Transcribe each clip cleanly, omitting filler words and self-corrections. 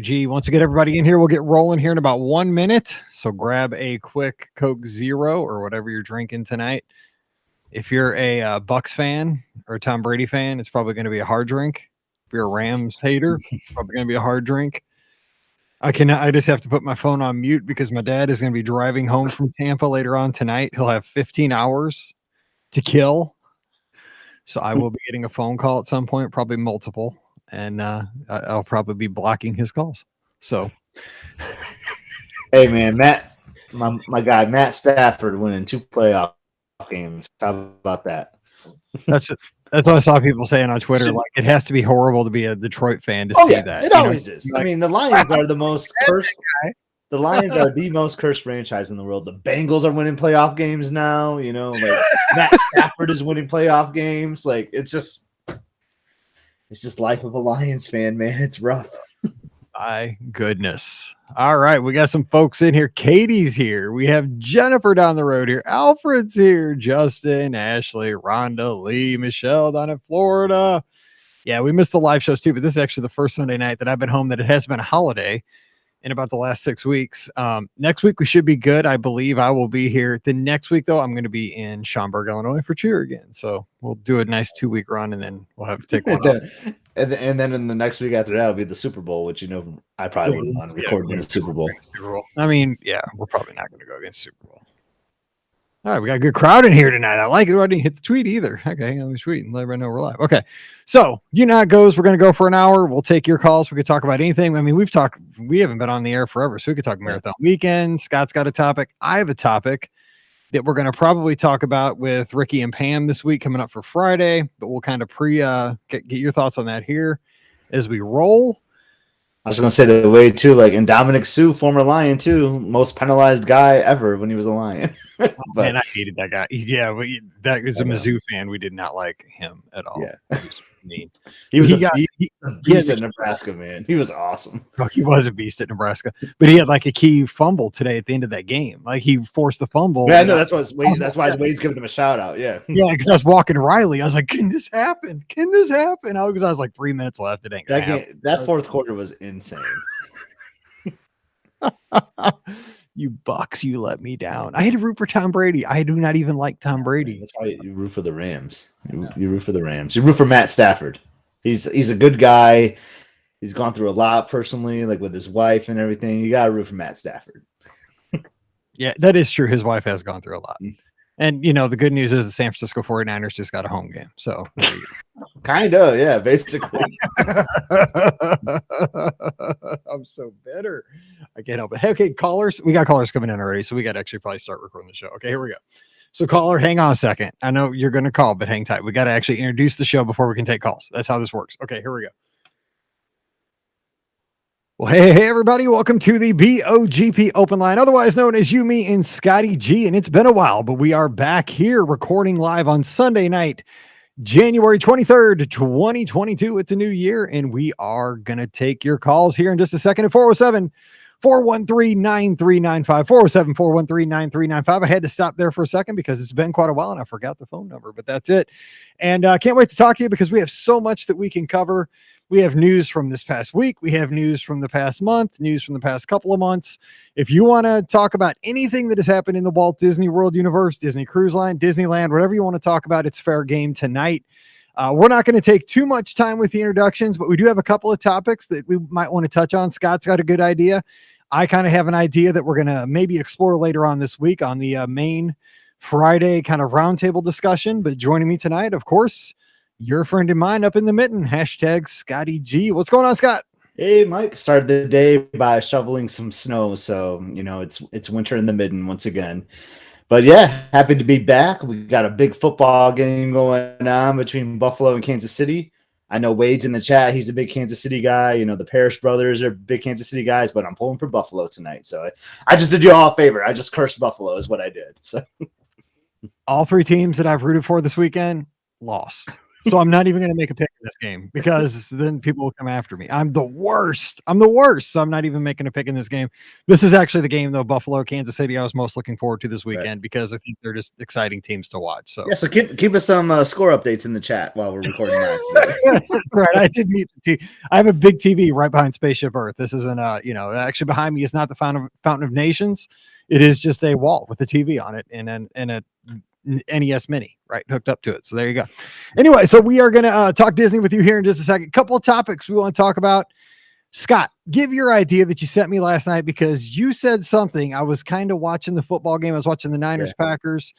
G. Once we get everybody in here, we'll get rolling here in about 1 minute. So grab a quick Coke Zero or whatever you're drinking tonight. If you're a Bucks fan or a Tom Brady fan, it's probably going to be a hard drink. If you're a Rams hater, it's probably going to be a hard drink. I just have to put my phone on mute because my dad is going to be driving home from Tampa later on tonight. He'll have 15 hours to kill. So I will be getting a phone call at some point, probably multiple, and I'll probably be blocking his calls. So, hey man, Matt, my guy Matt Stafford winning 2 playoff games. How about that? That's what I saw people saying on Twitter. Like, it has to be horrible to be a Detroit fan to see that. It always is. Like, I mean, the Lions are the most cursed. The Lions are the most cursed franchise in the world. The Bengals are winning playoff games now. You know, like Matt Stafford is winning playoff games. Like, it's just life of a Lions fan, man. It's rough. My goodness. All right, we got some folks in here. Katie's here. We have Jennifer down the road here. Alfred's here. Justin, Ashley, Rhonda, Lee, Michelle down in Florida. Yeah, we missed the live shows too, but this is actually the first Sunday night that I've been home that it has been a holiday in about the last 6 weeks. Next week we should be good. I believe I will be here. The next week though, I'm going to be in Schaumburg, Illinois for cheer again. So we'll do a nice 2-week run and then we'll have to take one off. And then in the next week after that will be the Super Bowl, which I probably wouldn't want to record in the Super Bowl. I mean, yeah, we're probably not going to go against Super Bowl. All right, we got a good crowd in here tonight. I like it. I didn't hit the tweet either. Okay, I'm tweeting and let everybody know we're live. Okay, so you know how it goes. We're going to go for an hour. We'll take your calls. We could talk about anything. I mean, we haven't been on the air forever, so we could talk marathon weekend. Scott's got a topic. I have a topic that we're going to probably talk about with Ricky and Pam this week coming up for Friday, but we'll kind of get your thoughts on that here as we roll. I was going to say the way too, like, and Dominic Sue, former Lion too, most penalized guy ever when he was a Lion. But, man, I hated that guy. Yeah, but that is a Mizzou fan. We did not like him at all. Yeah. He was a beast at Nebraska, man. He was awesome. Oh, he was a beast at Nebraska, but he had like a key fumble today at the end of that game. Like, he forced the fumble. Yeah, no, that's why Wade's giving him a shout out. Yeah, yeah, because I was walking to Riley. I was like, "Can this happen? Can this happen?" Because I was like 3 minutes left. It ain't gonna happen. That fourth quarter was insane. You Bucks, you let me down. I had to root for Tom Brady. I do not even like Tom Brady. That's why you root for the Rams. You root for the Rams. You root for Matt Stafford. He's a good guy. He's gone through a lot personally, like with his wife and everything. You got to root for Matt Stafford. Yeah, that is true. His wife has gone through a lot. And, the good news is the San Francisco 49ers just got a home game. So, kind of, yeah, basically. I'm so bitter. I can't help it. Hey, okay, callers. We got callers coming in already, so we got to actually probably start recording the show. Okay, here we go. So, caller, hang on a second. I know you're going to call, but hang tight. We got to actually introduce the show before we can take calls. That's how this works. Okay, here we go. Well, hey, everybody. Welcome to the BOGP Open Line, otherwise known as You, Me, and Scotty G. And it's been a while, but we are back here recording live on Sunday night, January 23rd, 2022. It's a new year, and we are going to take your calls here in just a second at 407-413-9395, 407-413-9395. I had to stop there for a second because it's been quite a while, and I forgot the phone number, but that's it. And I can't wait to talk to you because we have so much that we can cover. We have news from this past week. We have news from the past month, news from the past couple of months. If you want to talk about anything that has happened in the Walt Disney World universe, Disney Cruise Line, Disneyland, whatever you want to talk about, it's fair game tonight. We're not going to take too much time with the introductions, but we do have a couple of topics that we might want to touch on. Scott's got a good idea. I kind of have an idea that we're going to maybe explore later on this week on the main Friday kind of roundtable discussion. But joining me tonight, of course, your friend and mine up in the mitten, hashtag Scotty G. What's going on, Scott? Hey, Mike. Started the day by shoveling some snow. So, it's winter in the mitten once again. But yeah, happy to be back. We got a big football game going on between Buffalo and Kansas City. I know Wade's in the chat. He's a big Kansas City guy. The Parrish brothers are big Kansas City guys, but I'm pulling for Buffalo tonight. So I just did you all a favor. I just cursed Buffalo is what I did. So all three teams that I've rooted for this weekend lost. So I'm not even going to make a pick in this game because then people will come after me. I'm the worst. I'm the worst. So I'm not even making a pick in this game. This is actually the game, though, Buffalo, Kansas City, I was most looking forward to this weekend because I think they're just exciting teams to watch. So yeah, so keep us some score updates in the chat while we're recording that. right. I did mute the TV. I have a big TV right behind Spaceship Earth. This isn't actually behind me is not the Fountain of Nations. It is just a wall with a TV on it and a NES Mini, right, hooked up to it. So there you go. Anyway, so we are going to talk Disney with you here in just a second. Couple of topics we want to talk about. Scott, give your idea that you sent me last night because you said something. I was kind of watching the football game. I was watching the Niners Packers.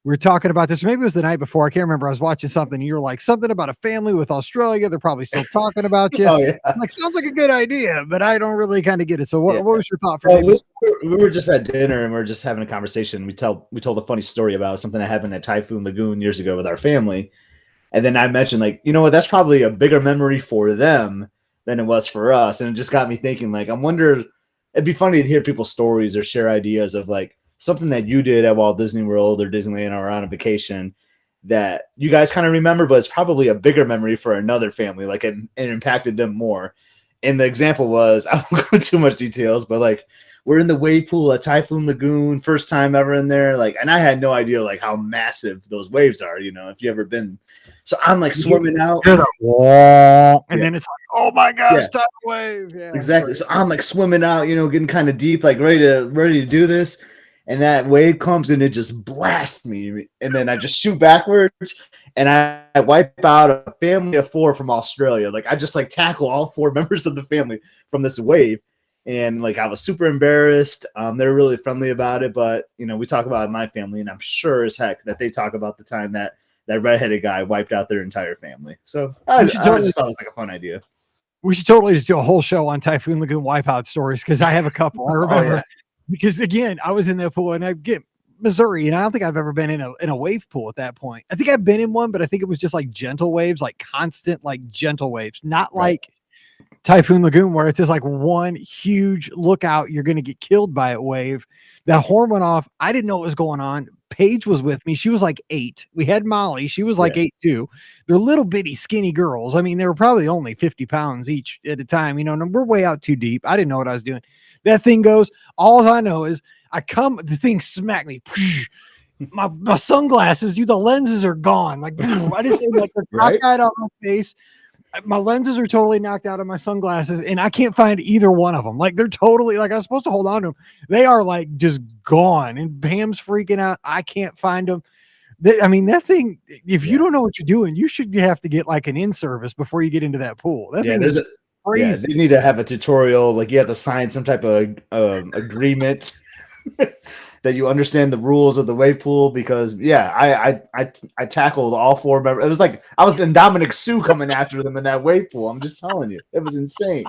We were talking about this. Maybe it was the night before. I can't remember. I was watching something. And you were like something about a family with Australia. They're probably still talking about you. Oh, yeah. I'm like, sounds like a good idea, but I don't really kind of get it. So what was your thought for we were just at dinner and we are just having a conversation. We told a funny story about something that happened at Typhoon Lagoon years ago with our family. And then I mentioned, like, you know what, that's probably a bigger memory for them than it was for us. And it just got me thinking, like, I wonder, it'd be funny to hear people's stories or share ideas of like something that you did at Walt Disney World or Disneyland or on a vacation that you guys kind of remember, but it's probably a bigger memory for another family. Like it impacted them more. And the example was, I won't go into too much details, but like we're in the wave pool at Typhoon Lagoon, first time ever in there. Like, and I had no idea like how massive those waves are, you know, if you ever been. So I'm like swimming out. And then it's like, oh my gosh, tidal wave. Yeah, exactly. So I'm like swimming out, you know, getting kind of deep, like ready to do this. And that wave comes and it just blasts me. And then I just shoot backwards and I wipe out a family of 4 from Australia. Like I just like tackle all 4 members of the family from this wave. And like I was super embarrassed. They're really friendly about it. But, you know, we talk about my family and I'm sure as heck that they talk about the time that redheaded guy wiped out their entire family. So I just thought it was like a fun idea. We should totally just do a whole show on Typhoon Lagoon wipeout stories because I have a couple. I remember. Because again, I was in that pool and I get Missouri, and I don't think I've ever been in a wave pool at that point. I think I've been in one, but I think it was just like gentle waves, like constant, like gentle waves, not like Typhoon Lagoon where it's just like one huge lookout. You're going to get killed by a wave. That horn went off. I didn't know what was going on. Paige was with me. She was like 8. We had Molly. She was like 8 too. They're little bitty skinny girls. I mean, they were probably only 50 pounds each at a time. You know, and we're way out too deep. I didn't know what I was doing. That thing goes, all I know is the thing smacked me. My sunglasses, the lenses are gone. Like, I just like they're cockeyed on my face. My lenses are totally knocked out of my sunglasses, and I can't find either one of them. Like, they're totally, like, I was supposed to hold on to them. They are like just gone, and Pam's freaking out. I can't find them. I mean, that thing, if you don't know what you're doing, you should have to get like an in-service before you get into that pool. That thing is crazy. Yeah, they need to have a tutorial. Like you have to sign some type of agreement that you understand the rules of the wave pool. Because I tackled all 4 members. It was like I was in Dominic Sue coming after them in that wave pool. I'm just telling you, it was insane.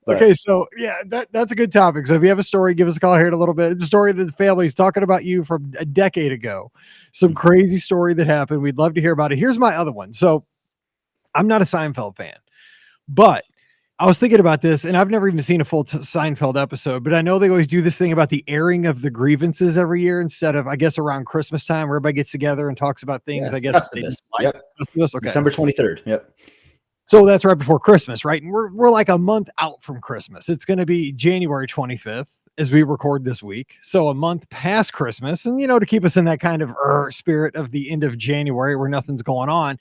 But, okay, so that's a good topic. So if you have a story, give us a call here in a little bit. It's a story that the family's talking about you from a decade ago. Some crazy story that happened. We'd love to hear about it. Here's my other one. So I'm not a Seinfeld fan. But I was thinking about this, and I've never even seen a full Seinfeld episode, but I know they always do this thing about the airing of the grievances every year instead of, I guess, around Christmas time where everybody gets together and talks about things, I guess. Okay. December 23rd. Yep. So that's right before Christmas, right? And we're like a month out from Christmas. It's going to be January 25th as we record this week. So a month past Christmas. And, to keep us in that kind of spirit of the end of January where nothing's going on,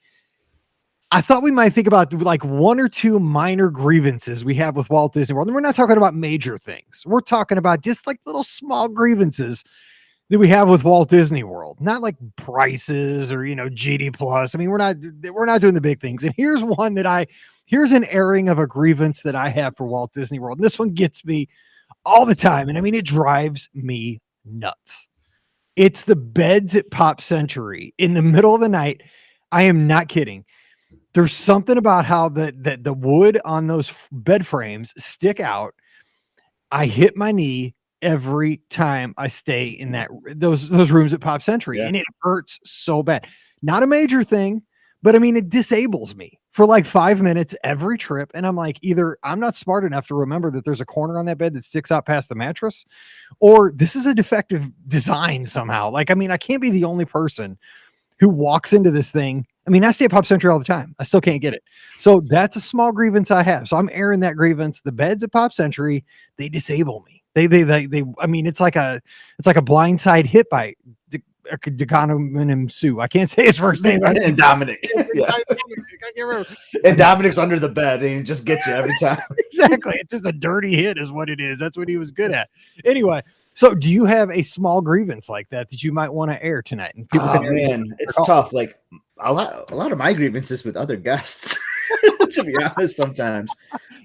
I thought we might think about like 1 or 2 minor grievances we have with Walt Disney World. And we're not talking about major things. We're talking about just like little small grievances that we have with Walt Disney World, not like prices or, GD plus. I mean, we're not doing the big things. And here's one here's an airing of a grievance that I have for Walt Disney World. And this one gets me all the time. And I mean, it drives me nuts. It's the beds at Pop Century in the middle of the night. I am not kidding. There's something about how the wood on those bed frames stick out. I hit my knee every time I stay in those rooms at Pop Century, and it hurts so bad. Not a major thing, but I mean, it disables me for like 5 minutes every trip. And I'm like, either I'm not smart enough to remember that there's a corner on that bed that sticks out past the mattress, or this is a defective design somehow. Like, I mean, I can't be the only person who walks into this thing I mean, I stay at Pop Century all the time. I still can't get it. So that's a small grievance I have. So I'm airing that grievance. The beds at Pop Century, they disable me. They I mean, it's like a blindside hit by Deconominum Sue. I can't say his first name. And Dominic. Yeah. I can't remember. And Dominic's under the bed and he just gets you every time. Exactly. It's just a dirty hit is what it is. That's what he was good at. Anyway, so do you have a small grievance like that you might want to air tonight? And people Oh man, it's tough. Like a lot of my grievances with other guests, to be honest, sometimes.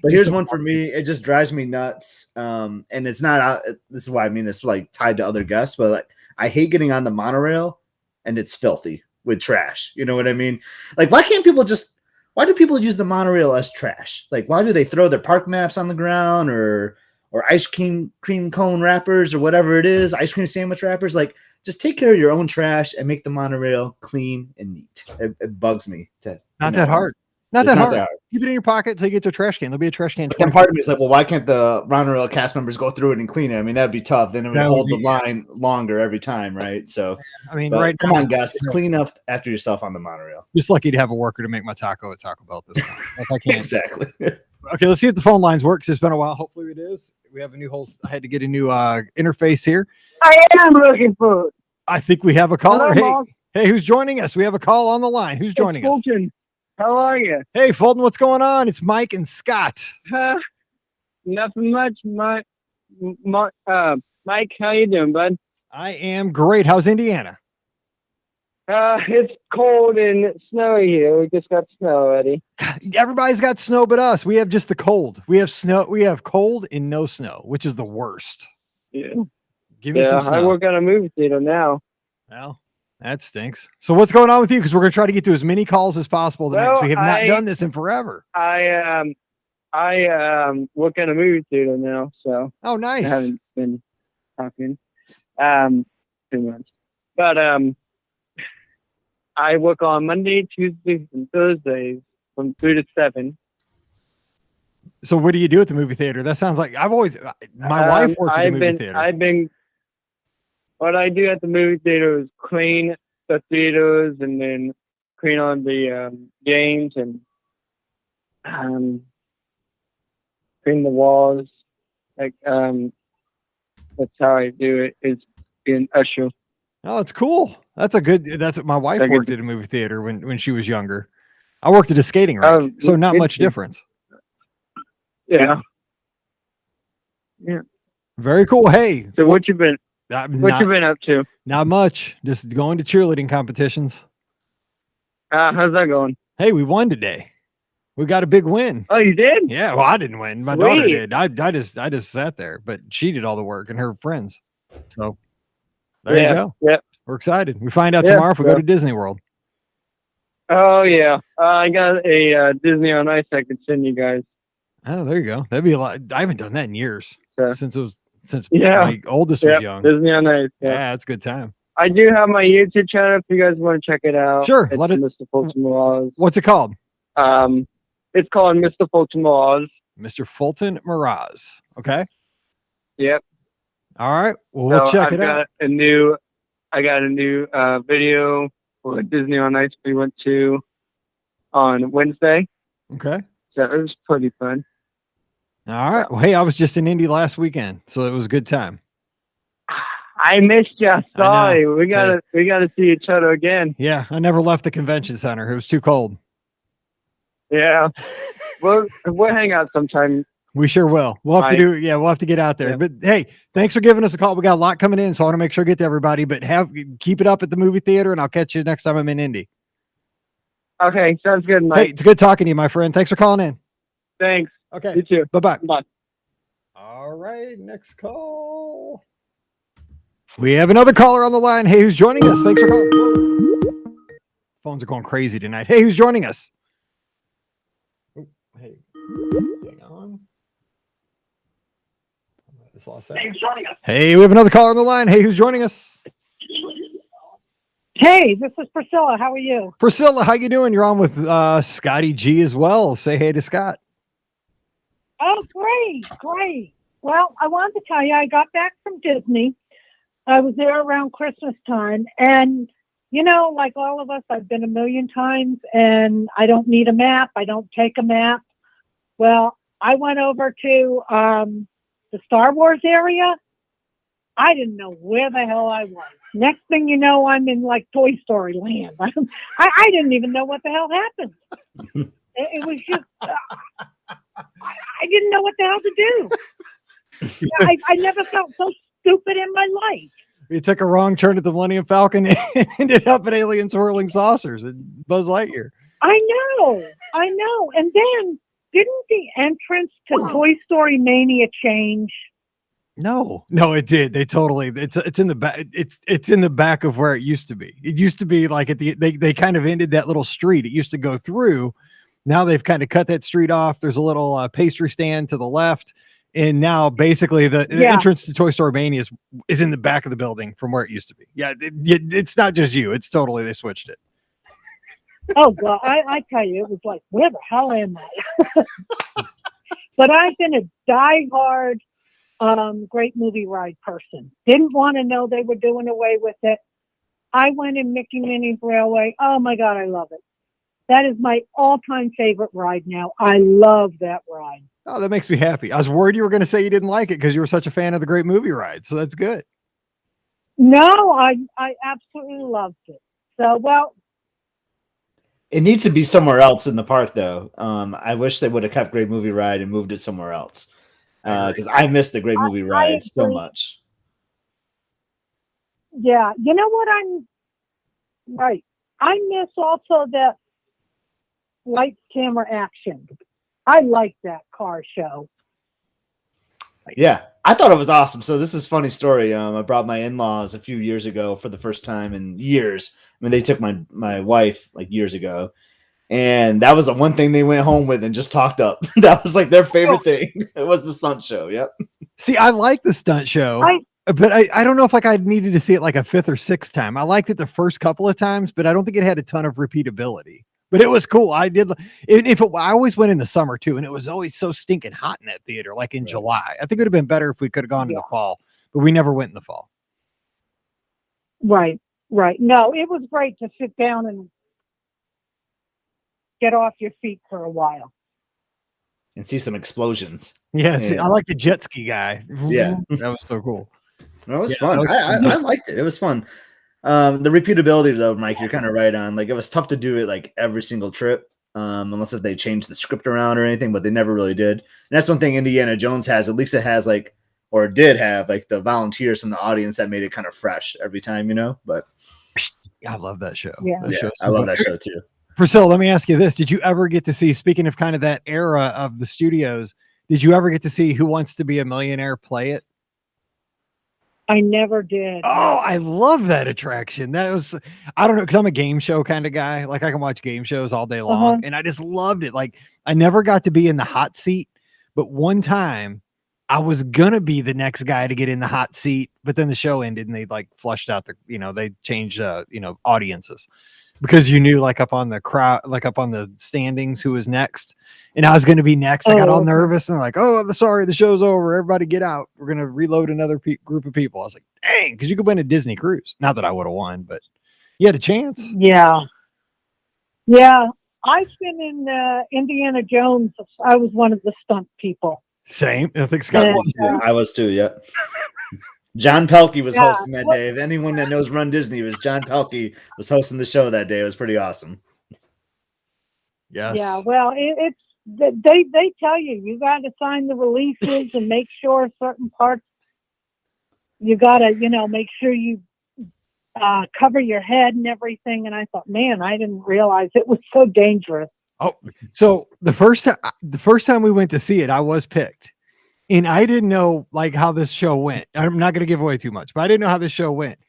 But here's one for me. It just drives me nuts. And it's not. This is why I mean this like tied to other guests, but like I hate getting on the monorail and it's filthy with trash. You know what I mean? Like why do people use the monorail as trash? Like why do they throw their park maps on the ground or ice cream cone wrappers or whatever it is, ice cream sandwich wrappers? Like, just take care of your own trash and make the monorail clean and neat. It bugs me. Not that hard. Not that hard. Keep it in your pocket until you get to a trash can. There'll be a trash can. And part of me is like, well, why can't the monorail cast members go through it and clean it? I mean, that'd be tough. Then it would hold the line longer every time, right? So, I mean, come on, guys, clean up after yourself on the monorail. Just lucky to have a worker to make my taco at Taco Bell this time. If I can. Exactly. Okay, let's see if the phone lines work. It's been a while. Hopefully it is. We have a new host. I had to get a new interface here. I am looking for it. I think we have a caller. Hello, Hey, who's joining us? We have a call on the line. Who's joining us? Fulton. How are you? Hey, Fulton, what's going on? It's Mike and Scott. Nothing much, Mike. Mike, how you doing, bud? I am great. How's Indiana? It's cold and snowy here. We just got snow already. Everybody's got snow but us. We have just the cold. We have snow. We have cold and no snow, which is the worst. Yeah. Give me some snow. I work at a movie theater now. Well, that stinks. So what's going on with you? Because we're going to try to get to as many calls as possible tonight. We have not done this in forever. I work at a movie theater now, so. Oh, nice. I haven't been talking too much. But I work on Monday, Tuesdays, and Thursdays from 3 to 7. So what do you do at the movie theater? That sounds like my wife worked at the movie theater. What I do at the movie theater is clean the theaters and then clean on the games and clean the walls. Like that's how I do it. Is being usher. Oh, it's cool. That's what my wife worked at a movie theater when she was younger. I worked at a skating rink, so not much difference. Yeah. Yeah. Very cool. Hey. So what you been up to? Not much. Just going to cheerleading competitions. How's that going? Hey, we won today. We got a big win. Oh, you did? Yeah. Well, I didn't win. My daughter did. I just sat there, but she did all the work and her friends. So there you go. Yeah. We're excited. We find out tomorrow if we go to Disney World. Oh yeah. I got a Disney on Ice I could send you guys. Oh, there you go. That'd be a lot. I haven't done that in years. Since yeah. My oldest was young. Disney on Ice. Yeah, it's a good time. I do have my YouTube channel if you guys want to check it out. Sure. It's Mr. Fulton Mirage. What's it called? It's called Mr. Fulton Mirage. Mr. Fulton Mirage. Okay. Yep. All right. Well, we'll check it out. I got a new video for Disney on Ice we went to on Wednesday. Okay. So it was pretty fun. All right. Well, hey, I was just in Indy last weekend, so it was a good time. I missed you. Sorry. We gotta see each other again. Yeah, I never left the convention center. It was too cold. Yeah. we'll hang out sometime. We sure will. We'll have to get out there. Yeah. But hey, thanks for giving us a call. We got a lot coming in, so I want to make sure I get to everybody. But keep it up at the movie theater, and I'll catch you next time I'm in Indy. Okay, sounds good, Mike. Hey, it's good talking to you, my friend. Thanks for calling in. Thanks. Okay. You too. Bye-bye. Bye. All right, next call. We have another caller on the line. Hey, who's joining us? Thanks for calling. Whoa. Phones are going crazy tonight. Hey, who's joining us? Oh, hey, hang on. I just lost that. Hey, who's joining us? Hey, we have another caller on the line. Hey, who's joining us? Hey, this is Priscilla. How are you? Priscilla, how you doing? You're on with Scotty G as well. Say hey to Scott. Oh, great. Well, I wanted to tell you, I got back from Disney. I was there around Christmas time, and like all of us, I've been a million times and I don't need a map. I don't take a map. Well, I went over to the Star Wars area. I didn't know where the hell I was. Next thing you know, I'm in like Toy Story land. I didn't even know what the hell happened. It was just, I didn't know what the hell to do. I never felt so stupid in my life. You took a wrong turn at the Millennium Falcon and ended up in alien swirling saucers and Buzz Lightyear. I know. And then didn't the entrance to Toy Story Mania change? No, it did. They totally. It's in the back. It's in the back of where it used to be. It used to be like at they kind of ended that little street. It used to go through. Now they've kind of cut that street off. There's a little pastry stand to the left. And now basically the entrance to Toy Story Mania is in the back of the building from where it used to be. Yeah. It's not just you. It's totally, they switched it. Oh, well, I tell you, it was like, where the hell am I? But I've been a diehard great movie ride person. Didn't want to know they were doing away with it. I went in Mickey Minnie's Railway. Oh my God, I love it. That is my all-time favorite ride now. I love that ride. Oh, that makes me happy. I was worried you were going to say you didn't like it because you were such a fan of the Great Movie Ride. So that's good. No, I absolutely loved it. So, well, it needs to be somewhere else in the park, though. I wish they would have kept Great Movie Ride and moved it somewhere else. Because I miss the Great Movie Ride so much. Yeah, you know what? Right. I miss also that lights, camera, action. I like that car show. Yeah, I thought it was awesome. So this is a funny story. I brought my in-laws a few years ago for the first time in years. I mean, they took my wife like years ago. And that was the one thing they went home with and just talked up. That was like their favorite thing. It was the stunt show. Yep. See, I like the stunt show, but I don't know if like I needed to see it like a fifth or sixth time. I liked it the first couple of times, but I don't think it had a ton of repeatability. But it was cool. I always went in the summer too, and it was always so stinking hot in that theater, like in July. I think it would have been better if we could have gone in the fall, but we never went in the fall. Right. No, it was great to sit down and get off your feet for a while and see some explosions. Yeah, see, I like the jet ski guy. Yeah, that was so cool. That was fun. I liked it. It was fun. The repeatability though, Mike, you're kind of right on. Like it was tough to do it like every single trip, unless if they changed the script around or anything, but they never really did. And that's one thing Indiana Jones has. At least it has like, or it did have like the volunteers from the audience that made it kind of fresh every time, you know. But I love that show. Yeah, I love that show too. Priscilla, let me ask you this. Did you ever get to see, speaking of kind of that era of the studios, did you ever get to see Who Wants to Be a Millionaire play it? I never did. Oh, I love that attraction. That was, I don't know, because I'm a game show kind of guy. Like I can watch game shows all day long, and I just loved it. Like I never got to be in the hot seat, but one time I was gonna be the next guy to get in the hot seat, but then the show ended and they like flushed out the, they changed, audiences. Because you knew like up on the crowd, like up on the standings, who was next. And I was going to be next. I got all nervous and like, oh, I'm sorry, the show's over. Everybody get out. We're going to reload another group of people. I was like, dang, because you could win a Disney cruise. Not that I would have won, but you had a chance. Yeah. I've been in Indiana Jones. I was one of the stunt people. Same. I think Scott was too. I was too, yeah. John Pelkey was hosting that day. If anyone that knows Run Disney, it was John Pelkey was hosting the show that day. It was pretty awesome. Yes. Yeah. Well, they tell you got to sign the releases and make sure certain parts. You got to make sure you cover your head and everything. And I thought, man, I didn't realize it was so dangerous. Oh, so the first time we went to see it, I was picked. And I didn't know like how this show went. I'm not going to give away too much, but I didn't know how this show went.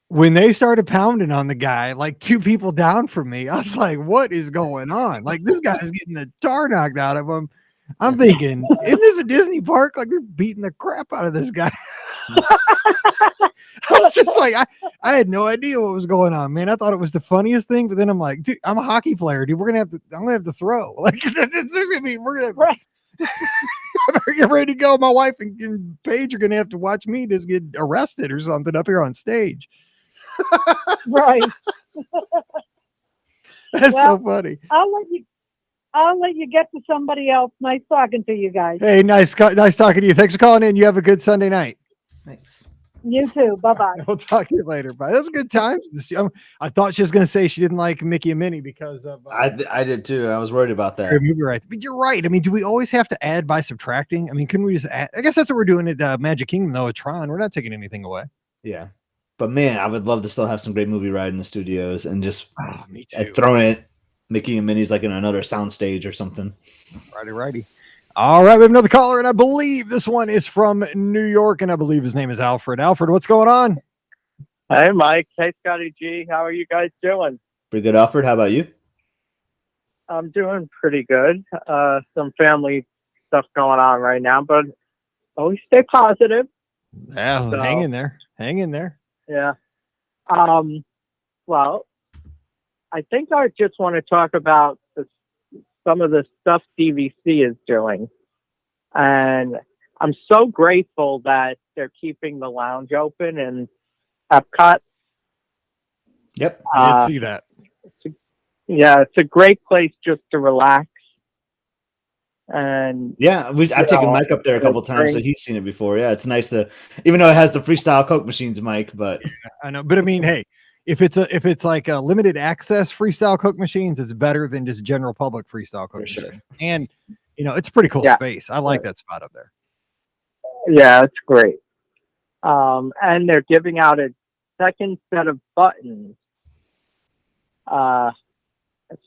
When they started pounding on the guy, like two people down from me, I was like, what is going on? Like this guy is getting the tar knocked out of him. I'm thinking, isn't this a Disney park? Like they're beating the crap out of this guy. I was just like, I had no idea what was going on, man. I thought it was the funniest thing, but then I'm like, dude, I'm a hockey player, dude. I'm gonna have to throw. Like right. Get ready to go. My wife and Paige are gonna have to watch me just get arrested or something up here on stage. Right. That's Well, so funny. I'll let you get to somebody else. Nice talking to you guys. Hey, nice talking to you. Thanks for calling in. You have a good Sunday night. Thanks. You too. Bye-bye. We'll talk to you later. Bye. That was a good time. I thought she was going to say she didn't like Mickey and Minnie because of I did too. I was worried about that. movie rights. But you're right. I mean, do we always have to add by subtracting? I mean, couldn't we just add? I guess that's what we're doing at Magic Kingdom, though, at Tron. We're not taking anything away. Yeah. But man, I would love to still have some great movie ride in the studios and just Me too. throwing it Mickey and Minnie's like in another soundstage or something. Righty. All right, we have another caller, and I believe this one is from New York, and I believe his name is Alfred. Alfred, what's going on? Hey, Mike. Hey, Scotty G. How are you guys doing? Pretty good, Alfred. How about you? I'm doing pretty good. Some family stuff going on right now, but always stay positive. Yeah, So- hang in there. Hang in there. Yeah. Well, I think I just want to talk about some of the stuff DVC is doing. And I'm so grateful that they're keeping the lounge open in Epcot. Yep. I did see that. Yeah, it's a great place just to relax. And Yeah, I've taken Mike up there a couple times, so he's seen it before. Yeah, it's nice to, even though it has the freestyle Coke machines, Mike. But I know, but I mean, hey, if it's like a limited access freestyle Coke machines, it's better than just general public freestyle Coke For machine. sure. And it's a pretty cool Yeah. space. I like that spot up there. yeah, it's great. And they're giving out a second set of buttons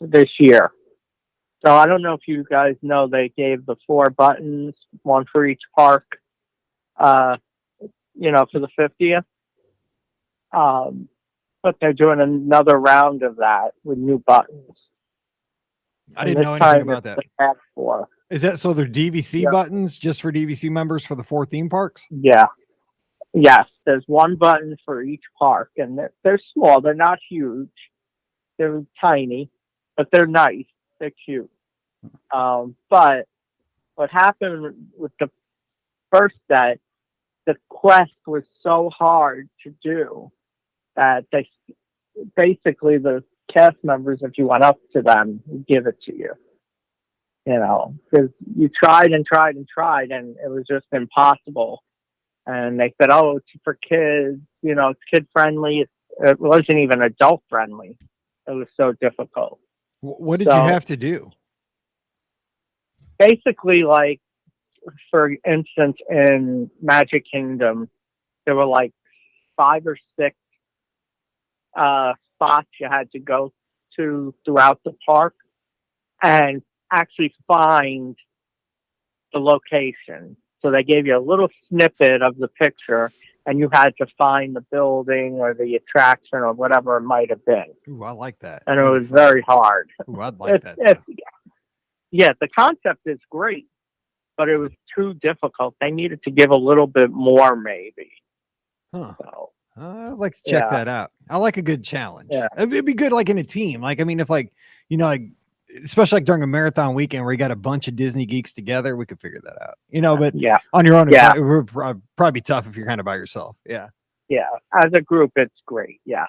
this year. So I don't know if you guys know, they gave the 4 buttons, one for each park, for the 50th. But they're doing another round of that with new buttons. I didn't know anything about that. For. Is that so? They're DVC Yeah. buttons just for DVC members for the 4 theme parks? Yeah. Yes, there's one button for each park, and they're small. They're not huge. They're tiny, but they're nice. They're cute. But what happened with the first set, the quest was so hard to do that they basically, the cast members, if you went up to them, would give it to you. Because you tried and tried and tried, and it was just impossible. And they said, "Oh, it's for kids. It's kid friendly." It wasn't even adult friendly. It was so difficult. What did you have to do? Basically, like, for instance, in Magic Kingdom, there were like 5 or 6 spots you had to go to throughout the park and actually find the location. So they gave you a little snippet of the picture, and you had to find the building or the attraction or whatever it might have been. Ooh, I like that. And it was very hard. Ooh, I'd like that. Yeah, the concept is great, but it was too difficult. They needed to give a little bit more, maybe. Huh. So, I'd like to check that out. I like a good challenge. Yeah. It'd be good, like in a team. Like, I mean, if especially like during a marathon weekend where you got a bunch of Disney geeks together, we could figure that out. But yeah, on your own, Yeah. it would probably be tough if you're kind of by yourself. Yeah. yeah. As a group, it's great. Yeah.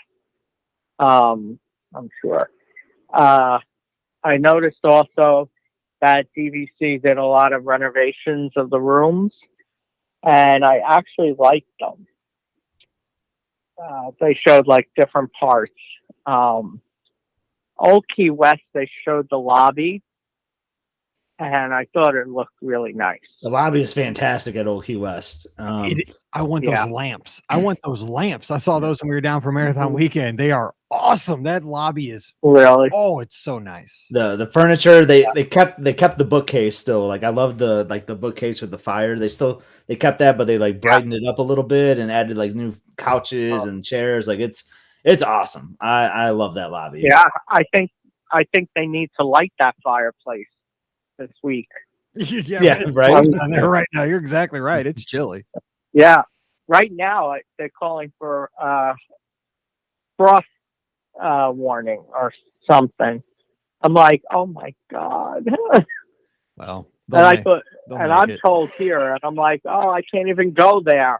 I'm sure. I noticed also that DVC did a lot of renovations of the rooms, and I actually liked them. They showed like different parts. Old Key West, they showed the lobby, and I thought it looked really nice. The lobby is fantastic at Old Key West. I want Yeah. those lamps. I want those lamps. I saw those when we were down for marathon weekend. They are awesome. That lobby is Really? it's so nice. The furniture, they kept the bookcase still. Like, I love the bookcase with the fire. They kept that, but they like brightened it up a little bit and added like new couches and chairs. Like, it's awesome. I love that lobby. Yeah, I think they need to light that fireplace this week. Yeah, it's right. cold down there right now. You're exactly right. It's chilly. Yeah, right now they're calling for frost warning or something. I'm like, oh my god. Well, And I'm told here, and I'm like, oh, I can't even go there.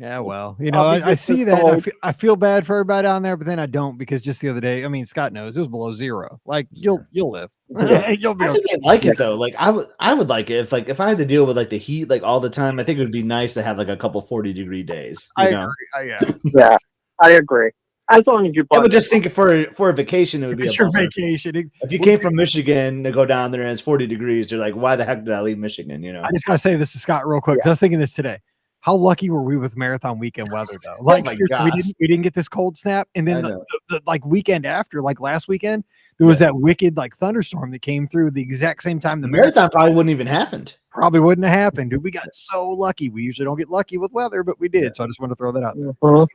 Yeah, well, I just see as that. cold. I feel bad for everybody down there, but then I don't, because just the other day, I mean, Scott knows it was below zero. Like you'll live. Yeah. You'll be I okay. think I'd like it though. Like I would like it if I had to deal with like the heat like all the time. I think it would be nice to have like a couple 40-degree days. I You know, agree. Yeah. Yeah, I agree. As long as you I would budget. just think for a vacation it would be It's a your bummer. vacation. If you came from Michigan to go down there and it's 40 degrees, you're like, why the heck did I leave Michigan? You know, I just gotta say this to Scott real quick. 'Cause I was thinking this today. How lucky were we with marathon weekend weather though? Like my seriously, gosh. we didn't get this cold snap, and I then know. the like weekend after, like last weekend, there was that wicked like thunderstorm that came through the exact same time the the marathon marathon probably wouldn't even happened. probably wouldn't have happened, dude. We got so lucky. We usually don't get lucky with weather, but we did. So I just want to throw that out there. Mhm.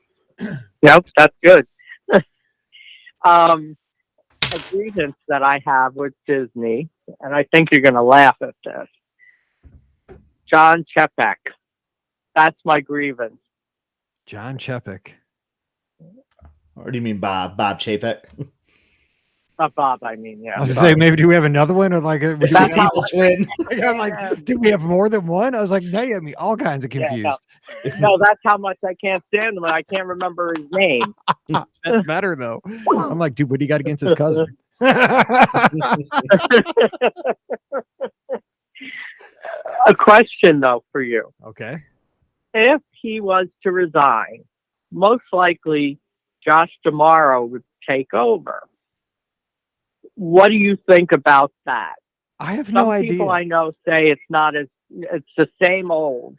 Yep, that's good. A grievance that I have with Disney, and I think you're going to laugh at this. John Chepek. That's my grievance. John Chepek. Or do you mean Bob Chapek? Not Bob, I mean, yeah. I was gonna say, maybe do we have another one, or like It's That's the how- evil twin. I'm like, do we have more than one? I was like, no, you had me all kinds of Yeah, confused. No, that's how much I can't stand him. I can't remember his name. That's better though. I'm like, dude, what do you got against his cousin? A question, though, for you. Okay. If he was to resign, most likely Josh Tomorrow would take over. What do you think about that? I have Some no idea. people I know say it's the same old.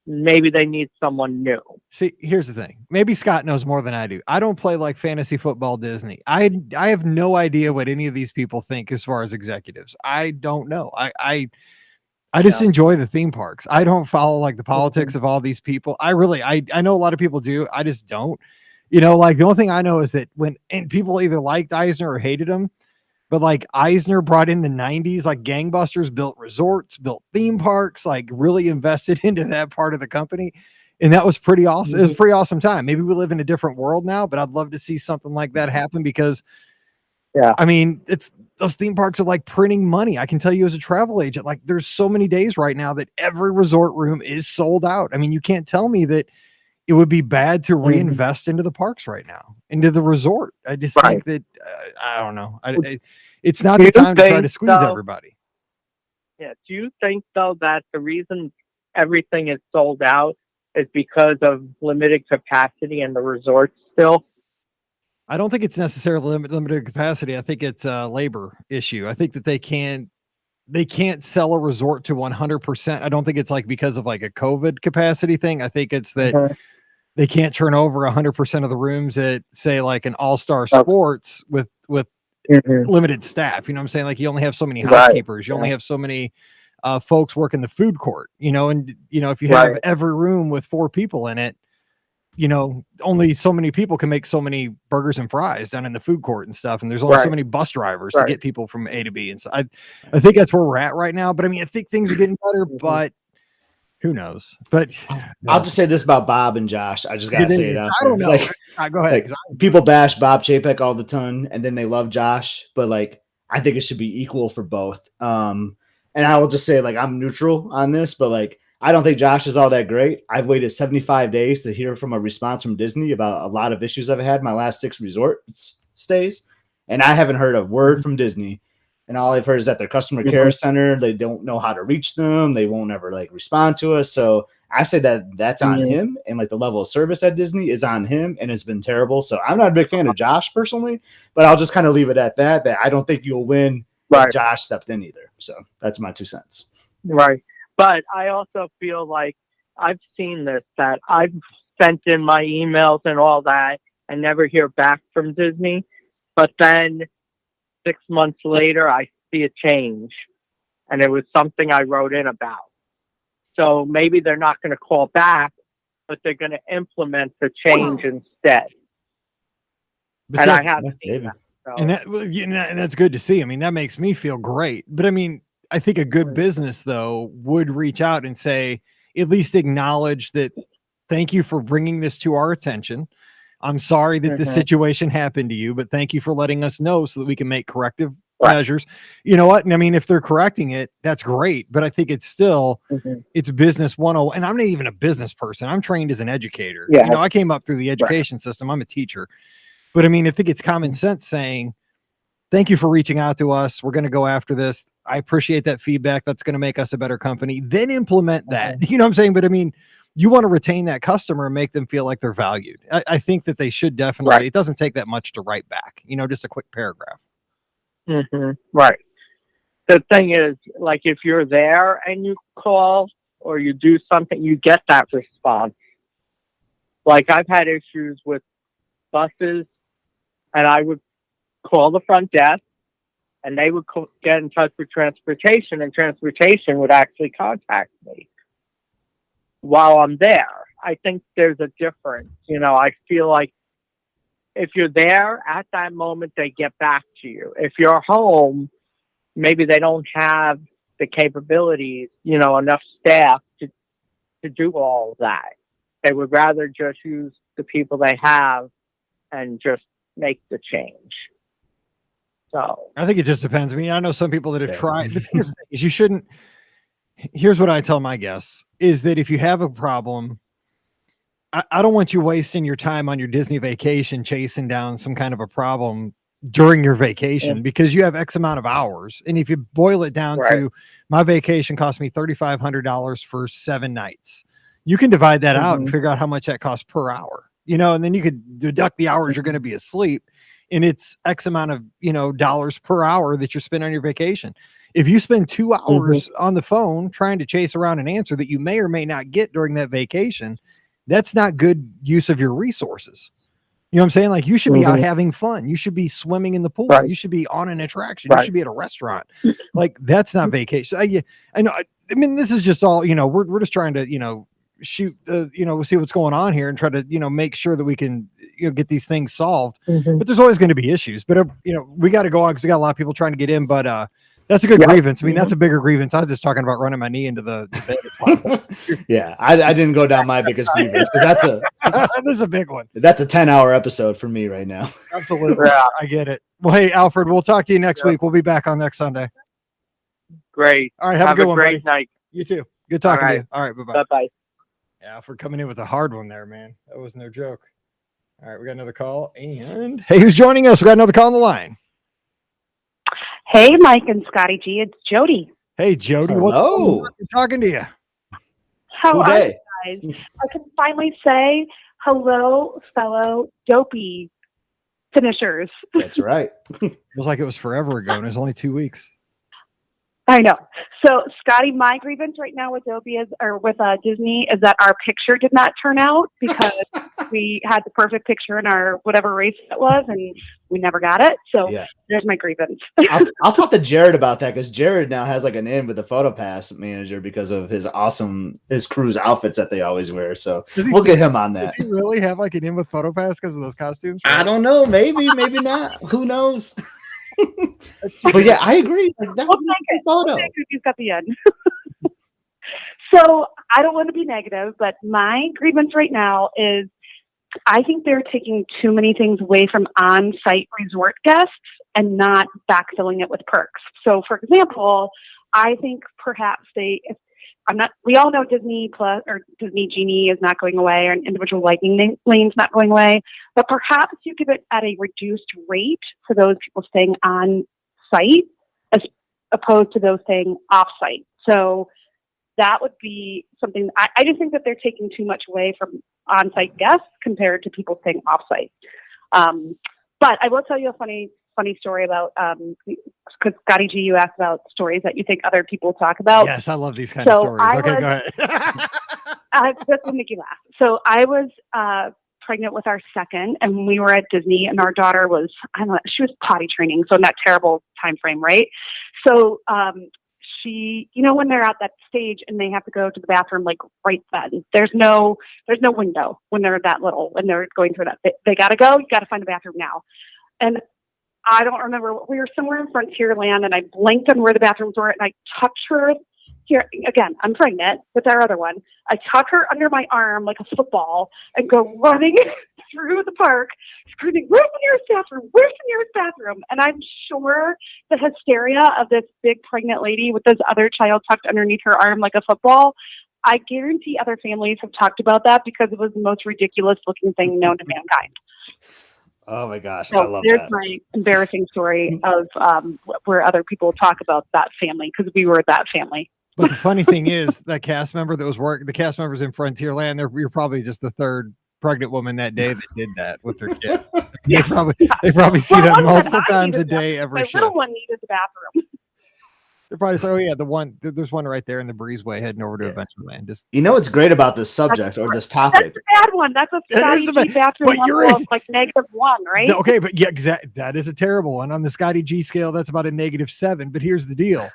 Maybe they need someone new. See, here's the thing. Maybe Scott knows more than I do. I don't play like fantasy football Disney. I have no idea what any of these people think as far as executives. I don't know. I just enjoy the theme parks. I don't follow like the politics of all these people. I know a lot of people do. I just don't. Like the only thing I know is that and people either liked Eisner or hated him. But like Eisner brought in the 90s, like gangbusters, built resorts, built theme parks, like really invested into that part of the company. And that was pretty awesome. It was a pretty awesome time. Maybe we live in a different world now, but I'd love to see something like that happen because, I mean, those theme parks are like printing money. I can tell you as a travel agent, like there's so many days right now that every resort room is sold out. I mean, you can't tell me that it would be bad to reinvest into the parks right now, into the resort. I just think that, I don't know. It's not the time to try to squeeze everybody. Yeah. Do you think, though, that the reason everything is sold out is because of limited capacity in the resorts still? I don't think it's necessarily limited capacity. I think it's a labor issue. I think that they can't sell a resort to 100%. I don't think it's like because of like a COVID capacity thing. I think it's that they can't turn over 100% of the rooms at, say, like an All-Star Sports with limited staff. You know what I'm saying? Like you only have so many housekeepers. You only have so many folks working the food court, and if you have every room with 4 people in it, only so many people can make so many burgers and fries down in the food court and stuff. And there's only so many bus drivers to get people from A to B. And so I think that's where we're at right now. But I mean, I think things are getting better, but who knows? But I'll just say this about Bob and Josh. I just gotta say it out I don't know. Like, go ahead. like, people bash Bob Chapek all the time, and then they love Josh. But like, I think it should be equal for both. And I will just say, like, I'm neutral on this, but like, I don't think Josh is all that great. I've waited 75 days to hear from a response from Disney about a lot of issues I've had my last 6 resort stays, and I haven't heard a word from Disney. And all I've heard is that their customer care center, they don't know how to reach them. They won't ever like respond to us. So I say that that's on him, and like the level of service at Disney is on him, and it's been terrible. So I'm not a big fan of Josh personally, but I'll just kind of leave it at that I don't think you'll win if Josh stepped in either. So that's my 2 cents. Right. But I also feel like I've seen this, that I've sent in my emails and all that and never hear back from Disney. But then 6 months later, I see a change, and it was something I wrote in about. So maybe they're not going to call back, but they're going to implement the change instead. And I haven't seen that. So. And that's good to see. I mean, that makes me feel great. But I mean, I think a good business though would reach out and say, at least acknowledge that. Thank you for bringing this to our attention. I'm sorry that this situation happened to you, but thank you for letting us know so that we can make corrective measures. You know what? And I mean, if they're correcting it, that's great. But I think it's still, it's business 101. And I'm not even a business person. I'm trained as an educator. Yeah. You know, I came up through the education system. I'm a teacher. But I mean, I think it's common sense saying, thank you for reaching out to us. We're going to go after this. I appreciate that feedback. That's going to make us a better company. Then implement that. You know what I'm saying? But I mean, you want to retain that customer and make them feel like they're valued. I think that they should definitely, it doesn't take that much to write back, you know, just a quick paragraph. Right. The thing is, like, if you're there and you call or you do something, you get that response. Like, I've had issues with buses, and I would call the front desk, and they would get in touch with transportation, and transportation would actually contact me while I'm there. I think there's a difference. You know, I feel like if you're there at that moment, they get back to you. If you're home, maybe they don't have the capabilities, you know, enough staff to do all of that. They would rather just use the people they have and just make the change. So I think it just depends. I mean, I know some people that have tried. The thing is, you shouldn't. Here's what I tell my guests is that if you have a problem, I don't want you wasting your time on your Disney vacation chasing down some kind of a problem during your vacation because you have X amount of hours. And if you boil it down to my vacation cost me $3,500 for 7 nights, you can divide that out and figure out how much that costs per hour, you know, and then you could deduct the hours you're going to be asleep. And it's X amount of, you know, dollars per hour that you're spending on your vacation. If you spend 2 hours on the phone trying to chase around an answer that you may or may not get during that vacation, that's not good use of your resources. You know what I'm saying? Like, you should be out having fun. You should be swimming in the pool. You should be on an attraction. You should be at a restaurant. Like, that's not vacation. I know. I mean, this is just all, you know, we're just trying to, you know, shoot, you know, see what's going on here and try to, you know, make sure that we can, you know, get these things solved. But there's always going to be issues. But, you know, we got to go on because we got a lot of people trying to get in. But that's a good grievance. I mean, that's a bigger grievance. I was just talking about running my knee into the bed. Yeah, I didn't go down my biggest grievance because this is a big one. That's a 10-hour episode for me right now. Absolutely. I get it. Well, hey, Alfred, we'll talk to you next week. We'll be back on next Sunday. Great. All right. Have a good one, great buddy. night. You too. Good talking to you. All right. Bye-bye. Bye-bye. Yeah, Alfred coming in with a hard one there, man. That was no joke. All right. We got another call. And hey, who's joining us? We got another call on the line. Hey, Mike and Scotty G, it's Jody. Hey, Jody. Hello. I'm talking to you. How are you guys? I can finally say hello, fellow dopey finishers. That's right. Feels like it was forever ago, and it was only 2 weeks. I know. So, Scotty, my grievance right now with Dopey with Disney is that our picture did not turn out because we had the perfect picture in our whatever race it was, and we never got it. So there's my grievance. I'll talk to Jared about that because Jared now has like an in with the PhotoPass manager because of his cruise outfits that they always wear. So we'll get him on that. Does he really have like an in with PhotoPass because of those costumes? I don't know. Maybe not. Who knows? But yeah, I agree. Like, that photo. He's got the end. So I don't want to be negative, but my grievance right now is I think they're taking too many things away from on-site resort guests and not backfilling it with perks. So, for example, I think perhaps we all know Disney Plus or Disney Genie is not going away, or an individual lightning lane's not going away, but perhaps you give it at a reduced rate for those people staying on site as opposed to those staying off site. So that would be something. I just think that they're taking too much away from on-site guests compared to people staying off site. But I will tell you a funny story about, because Scotty G, you asked about stories that you think other people talk about. Yes, I love these kind of stories. Okay, go ahead. This will make you laugh. So I was pregnant with our second, and we were at Disney, and our daughter was, I don't know, she was potty training, so in that terrible time frame, right? So she, you know, when they're at that stage and they have to go to the bathroom like right then, there's no window when they're that little, when they're going through that. They got to go. You got to find a bathroom now. And I don't remember. We were somewhere in Frontierland, and I blinked on where the bathrooms were, and I touched her. Here again, I'm pregnant with our other one. I tuck her under my arm like a football and go running through the park screaming, "Where's the nearest bathroom? Where's the nearest bathroom?" And I'm sure the hysteria of this big pregnant lady with this other child tucked underneath her arm like a football, I guarantee other families have talked about that because it was the most ridiculous looking thing known to mankind. Oh my gosh, So I love there's that. my embarrassing story of where other people talk about that family because we were that family. But the funny thing is, that cast member that was the cast members in Frontierland, you're probably just the third pregnant woman that day that did that with their kid. Yeah. They probably see Well, that one said, multiple "I times a needed day, that. every My shift. little one needed the bathroom." They probably say, "Oh yeah, there's one right there in the breezeway heading over to Yeah. Adventureland." Just You know what's great about this subject or this That's topic? the bad one. That's a That is Scotty the G bad- bathroom but you're level in- of like -1, right? okay, but yeah, that is a terrible one on the Scotty G scale. That's about a -7. But here's the deal,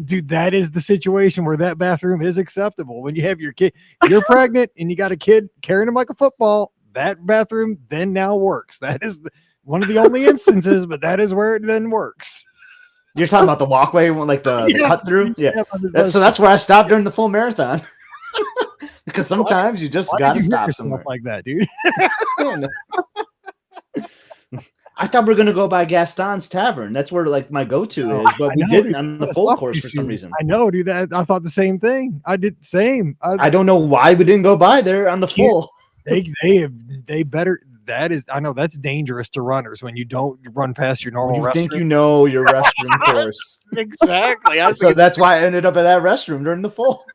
dude. That is the situation where that bathroom is acceptable. When you have your kid, you're pregnant, and you got a kid carrying him like a football. That bathroom then now works. That is one of the only instances, but that is where it then works. You're talking about the walkway, like the Yeah. cut through? Yeah. That's That's where I stopped during the full marathon. Because sometimes you just got to stop somewhere. like that, dude. I thought we were going to go by Gaston's Tavern. That's where like my go-to Oh, is, but I we know, didn't dude. on the That's full awful course for some soon. reason. I know, dude. I thought the same thing. I did the same. I don't know why we didn't go by there on the full. They better. That is, I know that's dangerous to runners when you don't run past your normal You restroom. think you know your restroom course. Exactly. So that's why I ended up at that restroom during the full.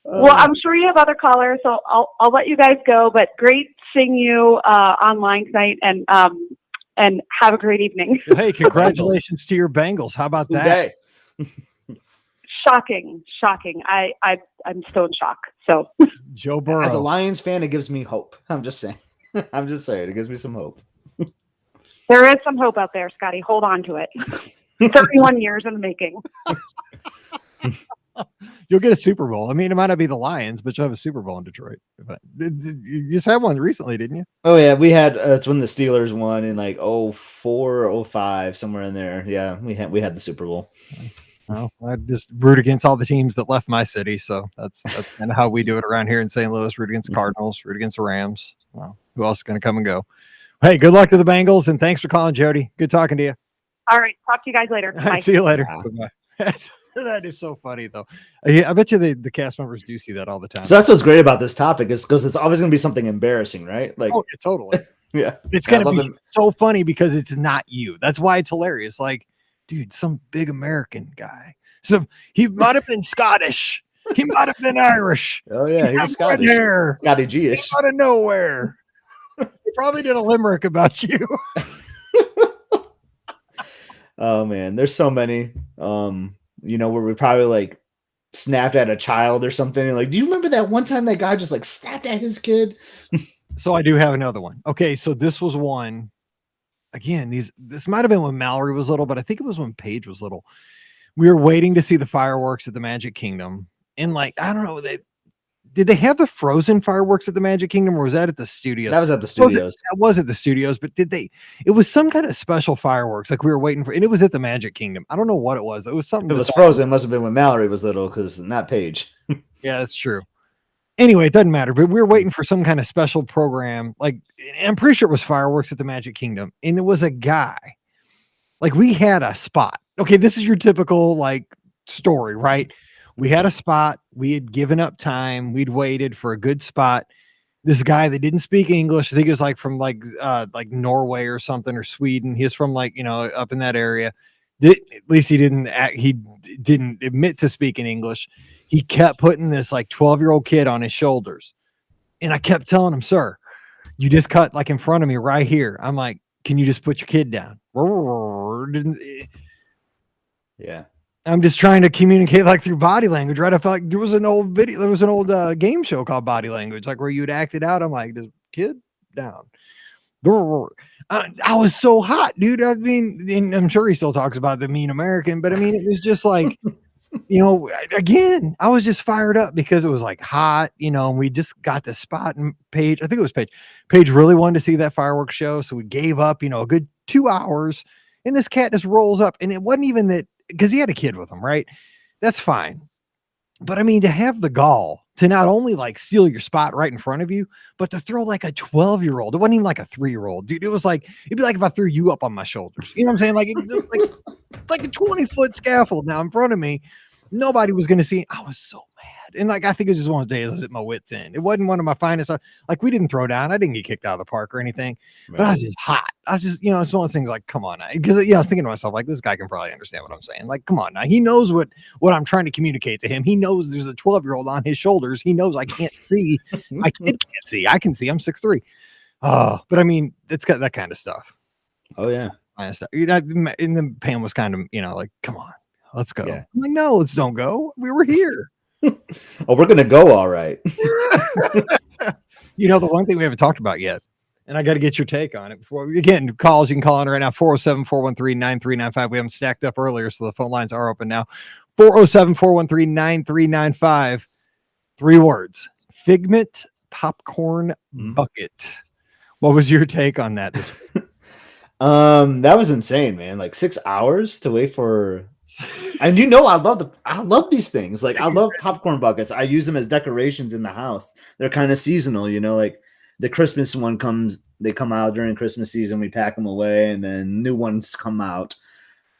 Well, I'm sure you have other callers, so I'll let you guys go. But great seeing you online tonight, and have a great evening. Hey, congratulations to your Bengals. How about that? Today. Shocking. I'm still in shock. So Joe Burrow. As a Lions fan, it gives me hope. I'm just saying. It gives me some hope. there is some hope out there, Scotty. Hold on to it. 31 years in the making. You'll get a Super Bowl. I mean, it might not be the Lions, but you'll have a Super Bowl in Detroit. But you just had one recently, didn't you? Oh yeah, we had it's when the Steelers won in like 04 or 05, somewhere in there. Yeah, we had the Super Bowl. Well, I just root against all the teams that left my city, so that's kind of how we do it around here in St. Louis. Root against the Cardinals, root against the Rams. Well, who else is going to come and go? Hey, good luck to the Bengals, and thanks for calling, Jody. Good talking to you. All right. Talk to you guys later. Bye. See you later. Wow. Bye-bye. That is so funny, though. I bet you the cast members do see that all the time. So that's what's great about this topic is because it's always going to be something embarrassing, right? Like, oh, yeah, totally. yeah, It's I going to love be it. so funny because it's not you. That's why it's hilarious. Like, dude, some big American guy. He might have been Scottish. He might have been Irish. Oh yeah, he got was Scottish, red hair. Scotty G-ish. Out of nowhere. He probably did a limerick about you. Oh man, there's so many. Where we probably like snapped at a child or something. And like, do you remember that one time that guy just like snapped at his kid? So I do have another one. Okay, so this was one. Again, this might have been when Mallory was little, but I think it was when Paige was little. We were waiting to see the fireworks at the Magic Kingdom. And like, I don't know, did they have the Frozen fireworks at the Magic Kingdom, or was that at the studios? That was at the studios. That was at the studios, but it was some kind of special fireworks like we were waiting for, and it was at the Magic Kingdom. I don't know what it was. It was something. It was bizarre. Frozen. It must have been when Mallory was little, because not Paige. Yeah, that's true. Anyway, it doesn't matter, but we were waiting for some kind of special program. Like, I'm pretty sure it was fireworks at the Magic Kingdom, and there was a guy. Like, we had a spot. Okay, this is your typical like story, right? We had a spot. We had given up time. We'd waited for a good spot. This guy that didn't speak English, I think he was like from like Norway or something, or Sweden. He was from like, up in that area. At least he didn't admit to speaking English. He kept putting this like 12-year-old kid on his shoulders. And I kept telling him, "Sir, you just cut like in front of me right here." I'm like, "Can you just put your kid down?" Yeah. I'm just trying to communicate like through body language, right? I felt like there was an old game show called Body Language, like where you'd act it out. I'm like, "This kid down." I was so hot, dude. I mean, and I'm sure he still talks about the mean American, but I mean, it was just like, again, I was just fired up because it was like hot, and we just got the spot. And Paige, I think it was Paige really wanted to see that fireworks show. So we gave up, a good 2 hours, and this cat just rolls up, and it wasn't even that, because he had a kid with him, right? That's fine. But I mean, to have the gall to not only like steal your spot right in front of you, but to throw like a 12-year-old. It wasn't even like a 3-year-old, dude. It was like, it'd be like if I threw you up on my shoulders. You know what I'm saying? Like a 20-foot scaffold now in front of me. Nobody was going to see it. I was so mad. And like, I think it was just one of those days I was at my wit's end. It wasn't one of my finest. Like, we didn't throw down. I didn't get kicked out of the park or anything, but I was just hot. I was just, it's one of those things like, come on. Because, I was thinking to myself, like, this guy can probably understand what I'm saying. Like, come on now. He knows what I'm trying to communicate to him. He knows there's a 12-year-old on his shoulders. He knows I can't see. My kid can't see. I can see. I'm 6'3". Oh, but I mean, it's got that kind of stuff. Oh, yeah. Kind of stuff. And then Pam was kind of, like, come on. Let's go. Yeah. I'm like, no, let's don't go. We were here. Oh, we're gonna go all right. The one thing we haven't talked about yet, and I got to get your take on it before again calls. You can call on right now 407-413-9395. We haven't stacked up earlier, so the phone lines are open now. 407-413-9395. 3 words: Figment popcorn bucket. What was your take on that this week? That was insane, man. Like 6 hours to wait for. And I love these things. Like, I love popcorn buckets. I use them as decorations in the house. They're kind of seasonal, like the Christmas one they come out during Christmas season. We pack them away and then new ones come out.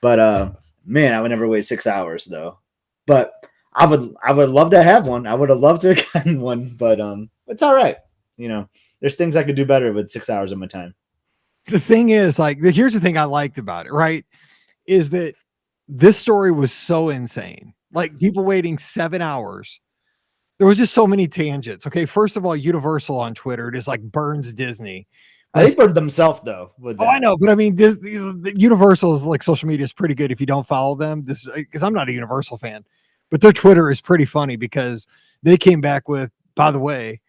But man, I would never wait 6 hours though. But I would love to have one. I would have loved to have gotten one, but it's all right. There's things I could do better with 6 hours of my time. The thing is, like, here's the thing I liked about it, right? Is that this story was so insane. Like, people waiting 7 hours. There was just so many tangents. Okay, first of all, Universal on Twitter just like burns Disney. They burned themselves though. I know, but I mean, Universal's like social media is pretty good if you don't follow them. This because I'm not a Universal fan, but their Twitter is pretty funny because they came back with, by the way,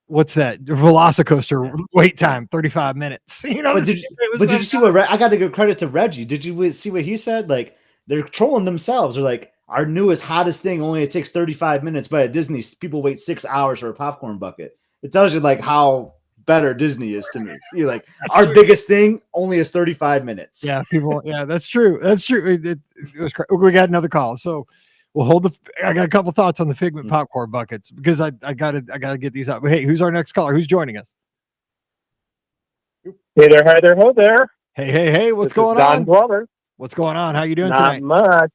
what's that? Velocicoaster wait time 35 minutes. But did you see what I got to give credit to Reggie? Did you see what he said? Like, they're trolling themselves. They're like, our newest hottest thing only it takes 35 minutes, but at Disney people wait 6 hours for a popcorn bucket. It tells you like how better Disney is to me. You're like, our biggest thing only is 35 minutes. Yeah, people. Yeah, that's true. That's true. It was. We got another call, so we'll hold I got a couple thoughts on the Figment popcorn buckets because I gotta get these out. But hey, who's our next caller? Who's joining us? Hey there, hi there, ho there. Hey, what's going Don on? Glover. What's going on? How you doing Not tonight? much.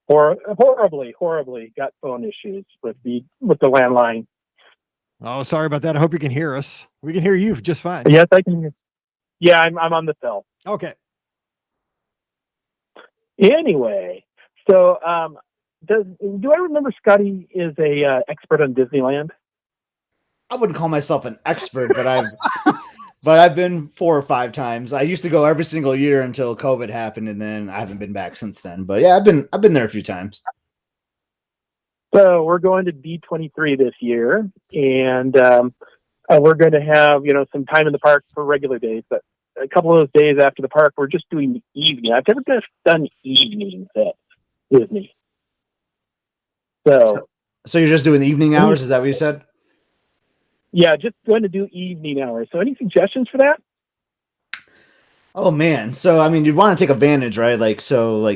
Horribly got phone issues with the landline. Oh, sorry about that. I hope you can hear us. We can hear you just fine. Yes, I can hear. Yeah, I'm on the cell. Okay. Anyway, so do I remember Scotty is a expert on Disneyland? I wouldn't call myself an expert, but I've been 4 or 5 times. I used to go every single year until COVID happened, and then I haven't been back since then. But yeah, I've been there a few times. So we're going to D23 this year, and we're going to have some time in the park for regular days. But a couple of those days after the park, we're just doing the evening. I've never done evenings at Disney. So you're just doing the evening hours? Is that what you said? Yeah, just going to do evening hours. So any suggestions for that? Oh man. So I mean, you'd want to take advantage, right? Like,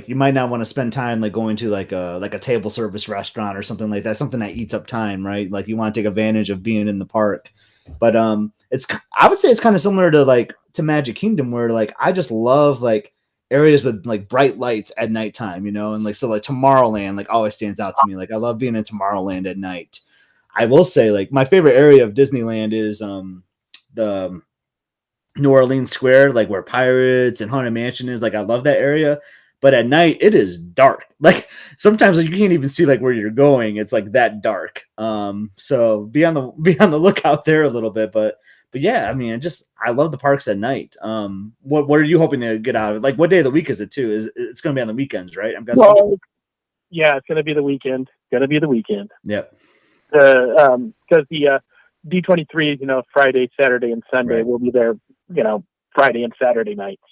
you might not want to spend time like going to like a table service restaurant or something like that, something that eats up time, right? Like, you want to take advantage of being in the park. But I would say it's kind of similar to Magic Kingdom, where like I just love like areas with like bright lights at nighttime, and like Tomorrowland like always stands out to me. Like, I love being in Tomorrowland at night. I will say, like, my favorite area of Disneyland is the New Orleans Square, like where Pirates and Haunted Mansion is. Like, I love that area, but at night it is dark. Like, sometimes like you can't even see like where you're going. It's like that dark. So be on the lookout there a little bit. But yeah, I mean, I love the parks at night. What are you hoping to get out of it? Like, what day of the week is it too? It's going to be on the weekends, right? I'm guessing. Well, yeah, it's going to be the weekend. Yep. Because the D23, Friday, Saturday, and Sunday, Right. we'll be there, Friday and Saturday nights.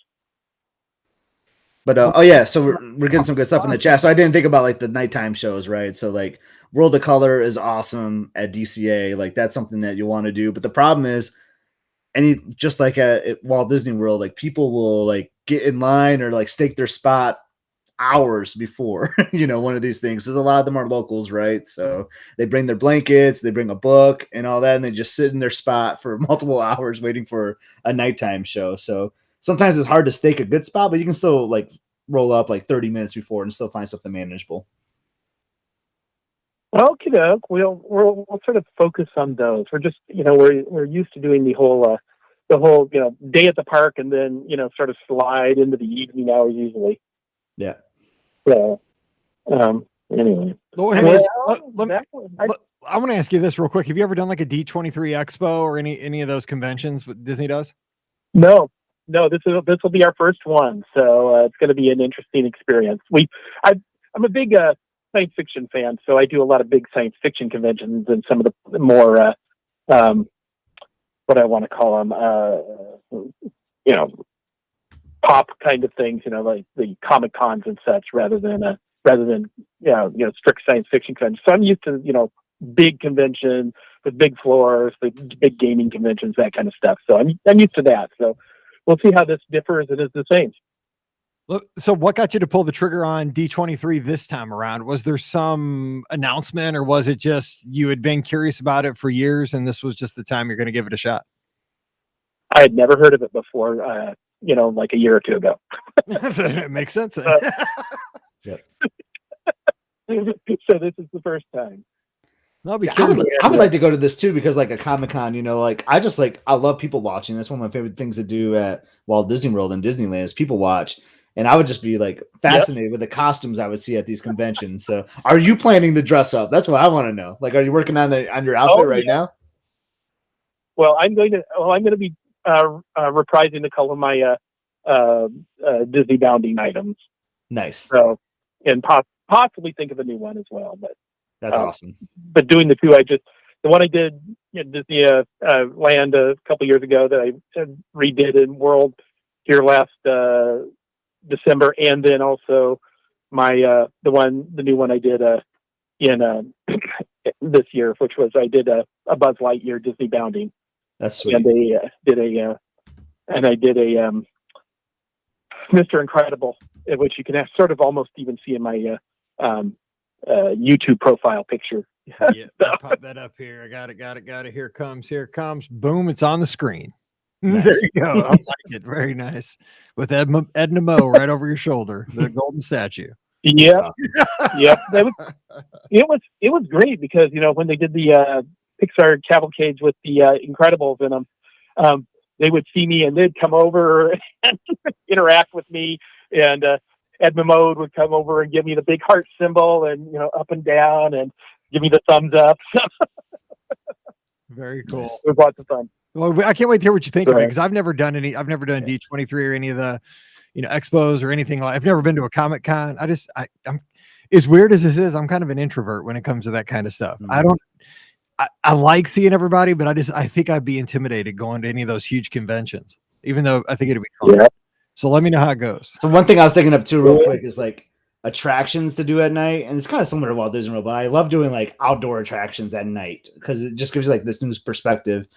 But oh yeah, so we're getting some good stuff in the chat. So I didn't think about like the nighttime shows, right? So like World of Color is awesome at DCA. Like, that's something that you want to do. But the problem is, just like at Walt Disney World, like people will like get in line or like stake their spot hours before, one of these things, because a lot of them are locals, right? So they bring their blankets, they bring a book and all that, and they just sit in their spot for multiple hours waiting for a nighttime show. So sometimes it's hard to stake a good spot, but you can still like roll up like 30 minutes before and still find something manageable. Okay, doke. We'll sort of focus on those. We're just, we're used to doing the whole day at the park, and then sort of slide into the evening hours usually. Yeah. So, anyway. I want to ask you this real quick. Have you ever done like a D23 Expo or any of those conventions what Disney does? No. This will be our first one, so it's going to be an interesting experience. I'm a big science fiction fan, so I do a lot of big science fiction conventions and some of the more what I want to call them, pop kind of things, like the Comic Cons and such, rather than strict science fiction conventions. So I'm used to big conventions with big floors, big gaming conventions, that kind of stuff. So I'm used to that. So we'll see how this differs and is the same. So what got you to pull the trigger on D23 this time around? Was there some announcement, or was it just you had been curious about it for years and this was just the time you're going to give it a shot? I had never heard of it before, like a year or two ago. It makes sense. Yep. So this is the first time. I'll be I would like to go to this too, because like a Comic-Con, I love people watching. That's one of my favorite things to do at Walt Disney World and Disneyland is people watch. And I would just be like fascinated with the costumes I would see at these conventions. So are you planning to dress up? That's what I want to know. Like, are you working on your outfit right now? Well, I'm going to be reprising a couple of my Disney bounding items. Nice. So, and possibly think of a new one as well. But that's awesome. But doing the two, the one I did at Disney Land a couple years ago that I redid in World here last December, and then also my the new one I did in this year, which was I did a Buzz Lightyear Disney bounding. That's sweet. And I did a Mr. Incredible, which you can sort of almost even see in my YouTube profile picture. Yeah, pop that up here. I got it. Here it comes. Boom! It's on the screen. Nice. There you go. I like it. Very nice. With Edna Moe right over your shoulder, the golden statue. Yeah, awesome. Yeah. It was great because when they did the Pixar cavalcades with the Incredibles in them, they would see me and they'd come over and interact with me, and Edna Moe would come over and give me the big heart symbol and up and down and give me the thumbs up. Very cool. It was lots of fun. Well, I can't wait to hear what you think of it, because I've never done D23 or any of the, expos or anything like. I've never been to a Comic Con. I'm as weird as this is, I'm kind of an introvert when it comes to that kind of stuff. Mm-hmm. I like seeing everybody, but I think I'd be intimidated going to any of those huge conventions, even though I think it'd be fun. Yeah. So let me know how it goes. So one thing I was thinking of too, real quick, is like attractions to do at night, and it's kind of similar to Walt Disney World, but I love doing like outdoor attractions at night because it just gives you like this new perspective.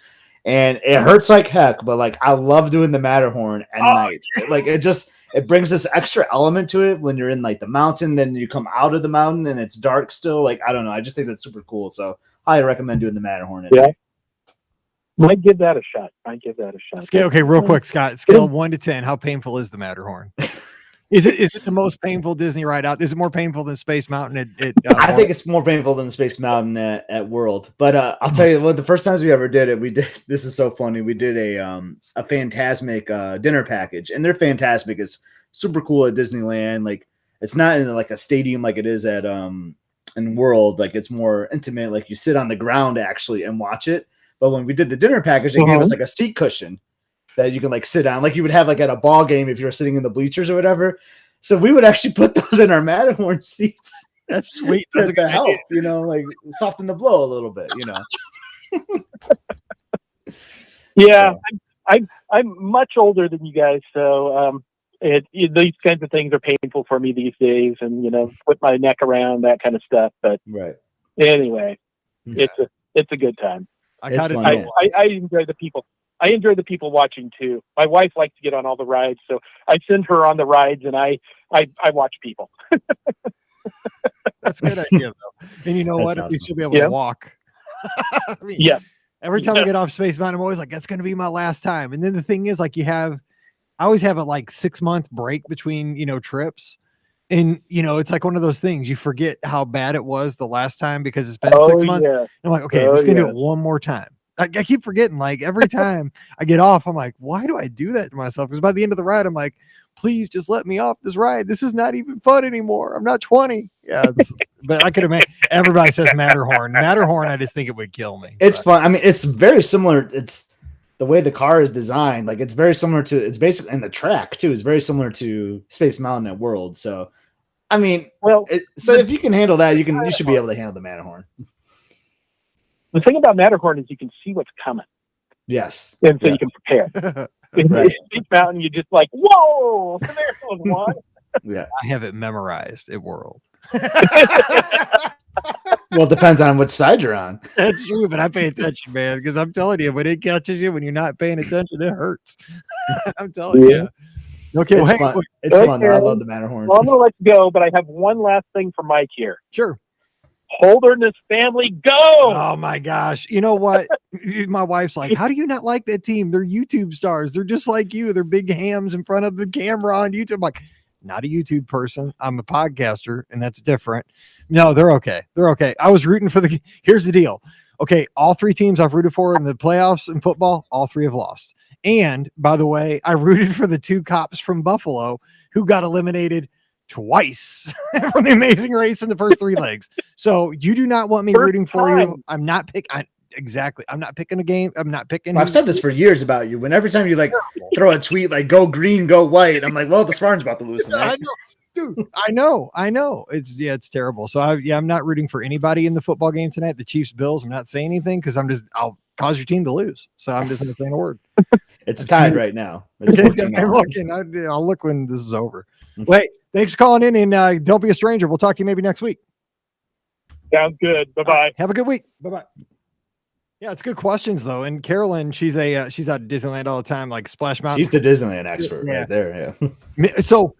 And it hurts like heck, but like I love doing the Matterhorn at night. Like it brings this extra element to it when you're in like the mountain, then you come out of the mountain and it's dark still. Like I don't know, I just think that's super cool. So I recommend doing the Matterhorn at night. Might give that a shot. Okay, real quick, Scott. Scale 1 to 10. How painful is the Matterhorn? Is it the most painful Disney ride out? Is it more painful than Space Mountain? I think it's more painful than Space Mountain at World. But I'll tell you, the first times we ever did it, this is so funny. We did a Fantasmic dinner package, and their Fantasmic is super cool at Disneyland. Like it's not in like a stadium like it is at in World. Like it's more intimate. Like you sit on the ground actually and watch it. But when we did the dinner package, it gave us like a seat cushion that you can like sit on, like you would have like at a ball game if you were sitting in the bleachers or whatever. So we would actually put those in our Matterhorn seats. That's sweet. That's to help, like soften the blow a little bit, Yeah, I'm much older than you guys, so these kinds of things are painful for me these days, and put my neck around that kind of stuff. But anyway, it's a good time. I enjoy the people. I enjoy the people watching too. My wife likes to get on all the rides, so I send her on the rides, and I watch people. That's a good idea, though. And you know That's what? At least awesome. you'll be able Yeah. to walk. I mean, Yeah. every time I Yeah. get off Space Mountain, I'm always like, that's going to be my last time. And then the thing is, like, I always have a like 6-month break between, trips. And, it's like one of those things you forget how bad it was the last time because it's been 6 months. Yeah. I'm like, okay, I'm just going to do it one more time. I keep forgetting, like, every time I get off, I'm like, why do I do that to myself? Because by the end of the ride, I'm like, please just let me off this ride. This is not even fun anymore. I'm not 20. Yeah. But I could imagine everybody says Matterhorn. Matterhorn, I just think it would kill me. It's fun. I mean, it's very similar. It's the way the car is designed. Like, it's very similar to, it's basically, and the track too is very similar to Space Mountain at World. So, I mean, Well, so if you can handle that, you should be able to handle the Matterhorn. the thing about Matterhorn is you can see what's coming, Yes. and so Yeah. you can prepare. Right. In Space Mountain, you just like, whoa, there goes one. Yeah. I have it memorized at World. Well, it depends on which side you're on. That's true, but I pay attention, man, because I'm telling you, when it catches you, when you're not paying attention, it hurts. I'm telling you. Okay, It's well, hey, fun. It's fun. I love the Matterhorn. Well, I'm going to let you go, but I have one last thing for Mike here. sure. Holderness family, go! Oh my gosh. You know what? My wife's like, how do you not like that team? They're YouTube stars. They're just like you. They're big hams in front of the camera on YouTube. I'm like, not a YouTube person. I'm a podcaster, and that's different. No, they're okay. They're okay. I was rooting for here's the deal. Okay, all 3 teams I've rooted for in the playoffs in football, all 3 have lost. And by the way, I rooted for the 2 cops from Buffalo who got eliminated twice from the Amazing Race in the first 3 legs. So you do not want me rooting for you. I'm not picking. Exactly. I'm not picking a game. I'm not picking. I've said this for years about you. When every time you like throw a tweet like "Go green, go white," I'm like, "Well, the Spartan's about to lose tonight." I know. It's terrible. So I'm not rooting for anybody in the football game tonight. The Chiefs Bills. I'm not saying anything because I'll cause your team to lose. So I'm just not saying a word. It's tied right now. It's I'm looking. I'll look when this is over. Wait, thanks for calling in, and don't be a stranger. We'll talk to you maybe next week. Sounds good. Bye-bye. Have a good week. Bye-bye. Yeah, it's good questions though. And Carolyn, she's out at Disneyland all the time, like Splash Mountain. She's the Disneyland expert right there. Yeah. So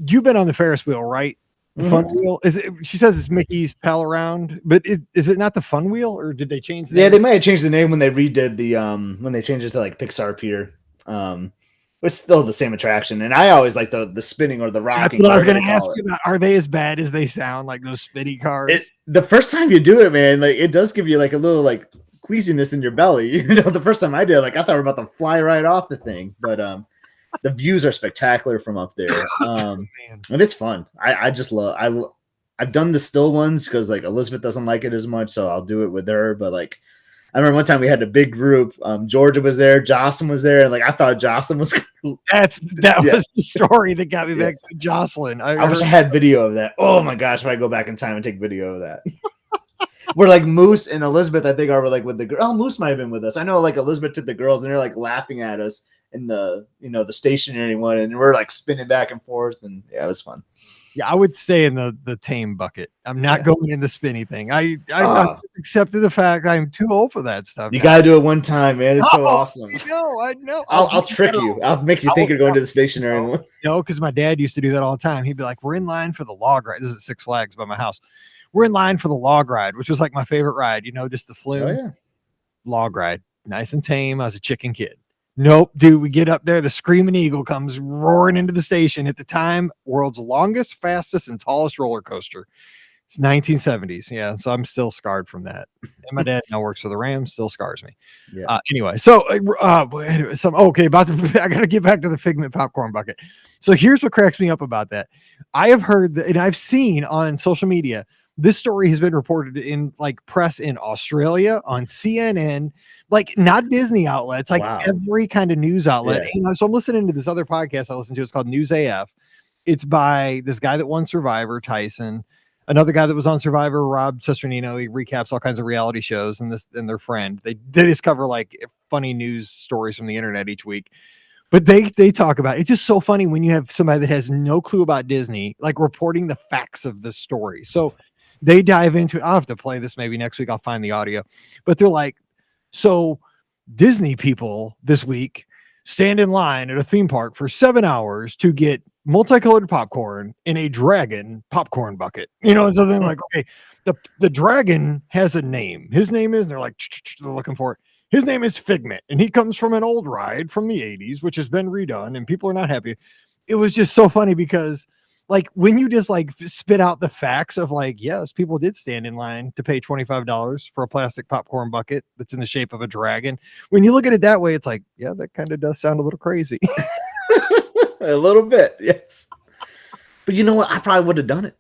you've been on the Ferris wheel, right? The fun wheel. Is it? She says it's Mickey's Pal Around, but is it not the fun wheel, or did they change? Yeah, they might have changed the name when they redid the when they changed it to like Pixar Pier. It's still the same attraction, and I always like the spinning or the rocking. That's what I was going to ask you about. Are they as bad as they sound, like those spinny cars? The first time you do it, man, like it does give you like a little like queasiness in your belly. The first time I did it, like I thought we were about to fly right off the thing, but the views are spectacular from up there. And it's fun. I just love. I've done the still ones because like Elizabeth doesn't like it as much, so I'll do it with her. But like, I remember one time we had a big group. Georgia was there, Jocelyn was there, and like I thought Jocelyn was. Was the story that got me back to Jocelyn. I wish I had video of that. Oh my gosh, if I go back in time and take video of that. We're like Moose and Elizabeth, I think, are like with the girl. Oh, Moose might have been with us. I know like Elizabeth took the girls and they're like laughing at us in the the stationary one, and we're like spinning back and forth, and yeah, it was fun. Yeah, I would stay in the tame bucket. I'm not going in the spinny thing. I accepted the fact I'm too old for that stuff. You gotta do it one time, man. It's so awesome. I know. I'll trick you. I'll make you think you're going to the stationary one. No, because my dad used to do that all the time. He'd be like, "We're in line for the log ride." This is at Six Flags by my house. We're in line for the log ride, which was like my favorite ride. Just the flume. Oh yeah, log ride, nice and tame. I was a chicken kid. Nope, dude, we get up there, the Screaming Eagle comes roaring into the station. At the time, world's longest, fastest, and tallest roller coaster. It's 1970s. Yeah, so I'm still scarred from that. And my dad now works for the Rams, still scars me. Yeah. Anyway, so I got to get back to the Figment popcorn bucket. So here's what cracks me up about that. I have heard that, and I've seen on social media, this story has been reported in like press in Australia, on CNN, like not Disney outlets, like every kind of news outlet. Yeah. And so I'm listening to this other podcast I listen to. It's called News AF. It's by this guy that won Survivor, Tyson, another guy that was on Survivor, Rob Cesternino. He recaps all kinds of reality shows, and their friend. They just cover like funny news stories from the internet each week. But they talk about it's just so funny when you have somebody that has no clue about Disney, like reporting the facts of the story. So they dive into, I'll have to play this maybe next week. I'll find the audio, but they're like, so Disney people this week stand in line at a theme park for 7 hours to get multicolored popcorn in a dragon popcorn bucket. And so then like, okay, the dragon has a name. His name is, they're like, they're looking for it. His name is Figment, and he comes from an old ride from the 80s, which has been redone, and people are not happy. It was just so funny because like when you just like spit out the facts of like, yes, people did stand in line to pay $25 for a plastic popcorn bucket that's in the shape of a dragon. When you look at it that way, it's like, yeah, that kind of does sound a little crazy. A little bit, yes. But you know what? I probably would have done it.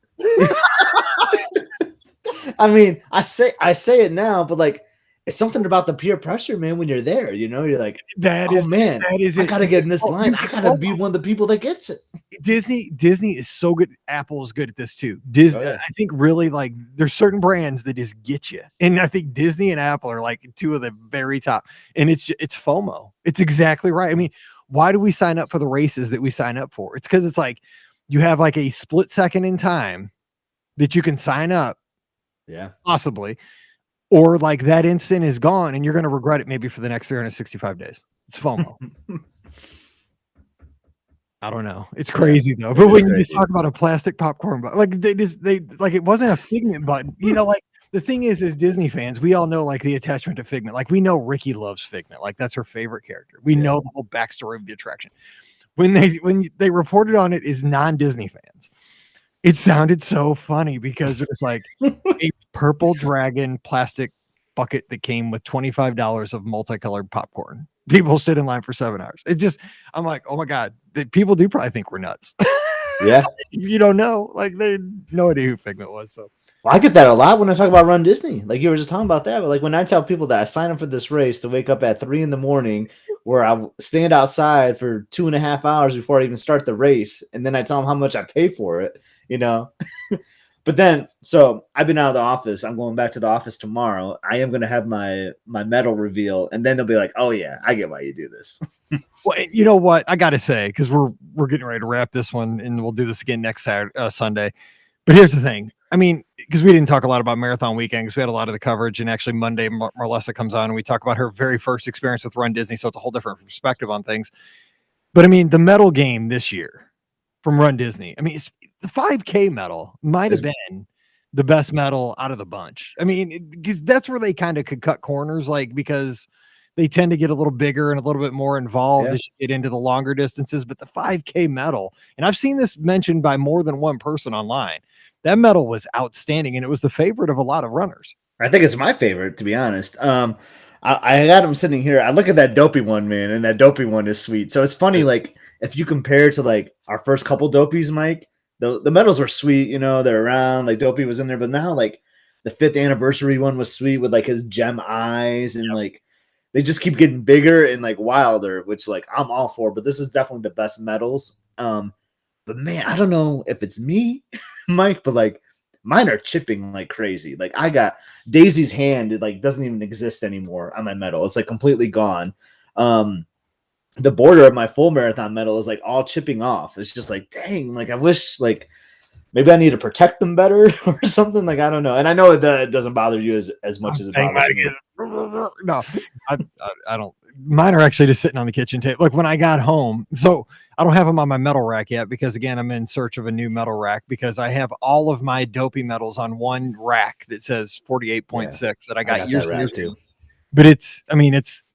I mean, I say it now, but like, it's something about the peer pressure, man. When you're there, you're like, that is I gotta get in this line. I gotta be one of the people that gets it. Disney is so good. Apple is good at this too. Disney, I think really like there's certain brands that just get you. And I think Disney and Apple are like two of the very top. And it's FOMO. It's exactly right. I mean, why do we sign up for the races that we sign up for? It's because it's like you have like a split second in time that you can sign up. Yeah. Possibly. Or like that instant is gone and you're going to regret it maybe for the next 365 days. It's FOMO. I don't know. It's crazy though. But when you just talk about a plastic popcorn button, like they like it wasn't a Figment button. Like the thing is, as Disney fans, we all know like the attachment to Figment. Like we know Ricky loves Figment. Like that's her favorite character. We know the whole backstory of the attraction. When they reported on it as non-Disney fans, it sounded so funny because it was like a purple dragon plastic bucket that came with $25 of multicolored popcorn. People stood in line for 7 hours. I'm like, oh my God, people do probably think we're nuts. Yeah. You don't know. Like they had no idea who Figment was. So well, I get that a lot when I talk about Run Disney. Like you were just talking about that. But like when I tell people that I sign up for this race to wake up at 3 a.m, where I stand outside for 2.5 hours before I even start the race, and then I tell them how much I pay for it, But then, so I've been out of the office. I'm going back to the office tomorrow. I am going to have my medal reveal, and then they'll be like, "Oh yeah, I get why you do this." Well, you know what I got to say, because we're getting ready to wrap this one, and we'll do this again next Sunday. But here's the thing. I mean, because we didn't talk a lot about Marathon Weekend, because we had a lot of the coverage, and actually Monday, Marlessa comes on, and we talk about her very first experience with Run Disney, so it's a whole different perspective on things. But I mean, the medal game this year from Run Disney, I mean, the 5K medal might have been the best medal out of the bunch. I mean, because that's where they kind of could cut corners, like because they tend to get a little bigger and a little bit more involved as you get into the longer distances. But the 5K medal, and I've seen this mentioned by more than one person online, that medal was outstanding, and it was the favorite of a lot of runners. I think it's my favorite, to be honest. I got him sitting here. I look at that dopey one, man, and that dopey one is sweet. So it's funny, like if you compare to like our first couple dopies, Mike, the medals were sweet, they're around, like Dopey was in there, but now like the 5th anniversary one was sweet with like his gem eyes, and like they just keep getting bigger and like wilder, which like I'm all for, but this is definitely the best medals. But man, I don't know if it's me, Mike, but like mine are chipping like crazy. Like I got Daisy's hand, it like doesn't even exist anymore on my medal. It's like completely gone. The border of my full marathon medal is like all chipping off. It's just like, dang, like I wish like maybe I need to protect them better or something. Like, I don't know. And I know it doesn't bother you as much as it bothers me. No, I don't. Mine are actually just sitting on the kitchen table. Like when I got home, so I don't have them on my medal rack yet because again, I'm in search of a new medal rack because I have all of my dopey medals on one rack that says 48.6 that I got years ago. But it's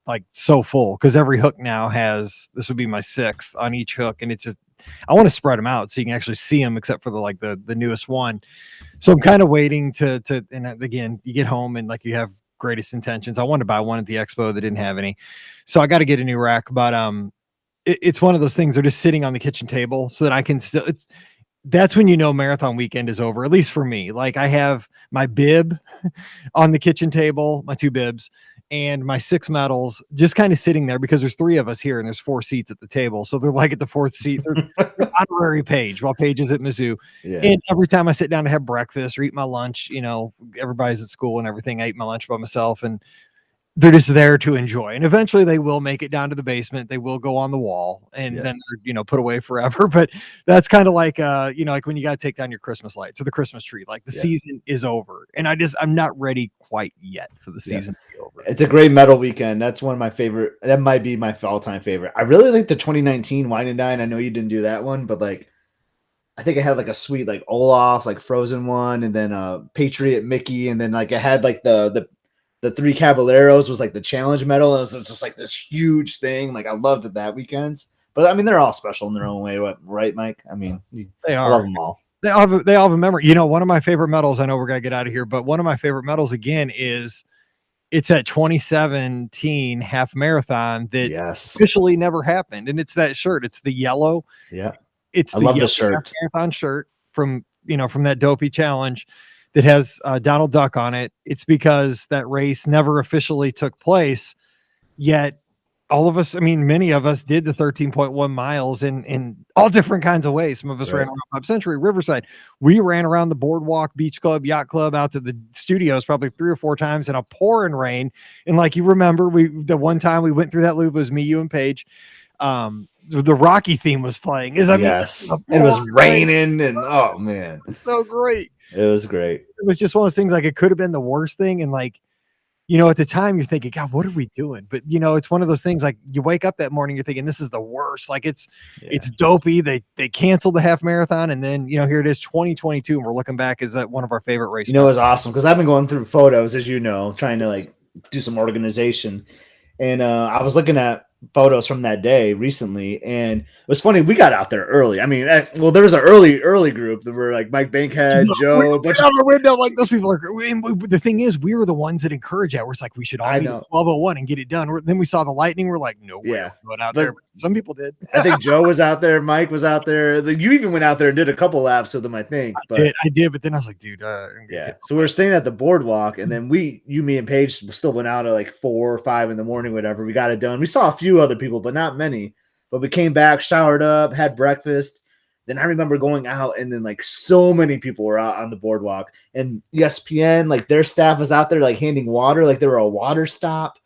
like so full because every hook now has, this would be my 6th on each hook. And it's just, I want to spread them out so you can actually see them except for the newest one. So I'm kind of waiting to, and again, you get home and like you have greatest intentions. I wanted to buy one at the expo that didn't have any. So I got to get a new rack, but it's one of those things. They're just sitting on the kitchen table so that I can still, that's when you know marathon weekend is over, at least for me. Like I have my bib on the kitchen table, my 2 bibs, and my 6 medals just kind of sitting there because there's 3 of us here and there's 4 seats at the table. So they're like at the 4th seat, they're honorary Paige while Paige is at Mizzou. Yeah. And every time I sit down to have breakfast or eat my lunch, everybody's at school and everything, I eat my lunch by myself. And they're just there to enjoy. And eventually they will make it down to the basement. They will go on the wall and then they're, put away forever. But that's kind of like, like when you got to take down your Christmas lights or the Christmas tree, like the season is over. And I'm not ready quite yet for the season to be over. It's a great metal weekend. That's one of my favorite. That might be my all-time favorite. I really like the 2019 Wine and Dine. I know you didn't do that one, but like, I think I had like a sweet, like Olaf, like Frozen one, and then Patriot Mickey. And then like I had like the Three Caballeros was like the challenge medal. It was just like this huge thing. Like I loved it that weekends. But I mean, they're all special in their own way, right, Mike? I mean, they are. I love them all. They all have a memory. One of my favorite medals. I know we're gonna get out of here, but one of my favorite medals again is it's at 2017 half marathon that officially never happened, and it's that shirt. It's the yellow. Yeah, it's I love the shirt. Marathon shirt from from that dopey challenge that has Donald Duck on it. It's because that race never officially took place, yet all of us, many of us did the 13.1 miles in all different kinds of ways. Some of us ran around Pop Century, Riverside. We ran around the boardwalk, beach club, yacht club, out to the studios probably 3 or 4 times in a pouring rain. And like you remember, the one time we went through that loop was me, you, and Paige. The Rocky theme was playing. It was raining, and oh man, so great. It was great. It was just one of those things, like it could have been the worst thing, and like at the time you're thinking, God, what are we doing? But it's one of those things, like you wake up that morning, you're thinking this is the worst. Like it's dopey. They canceled the half marathon, and then here it is, 2022, and we're looking back as that one of our favorite races. It was awesome because I've been going through photos, as trying to like do some organization, and I was looking at photos from that day recently, and it was funny. We got out there early. I mean, there was an early group that were like Mike Bankhead, Joe, a bunch of the window. Like those people are. The thing is, we were the ones that encouraged that. We're like, we should all be 12:01 and get it done. Then we saw the lightning. We're like, no way, going out there. But some people did. I think Joe was out there. Mike was out there. You even went out there and did a couple laps with them, I think. I did. But then I was like, dude, So we were staying at the boardwalk, and then me and Paige still went out at like 4 or 5 in the morning, whatever. We got it done. We saw a few other people, but not many. But we came back, showered up, had breakfast. Then I remember going out, and then like so many people were out on the boardwalk, and ESPN, like their staff was out there like handing water, like there were a water stop.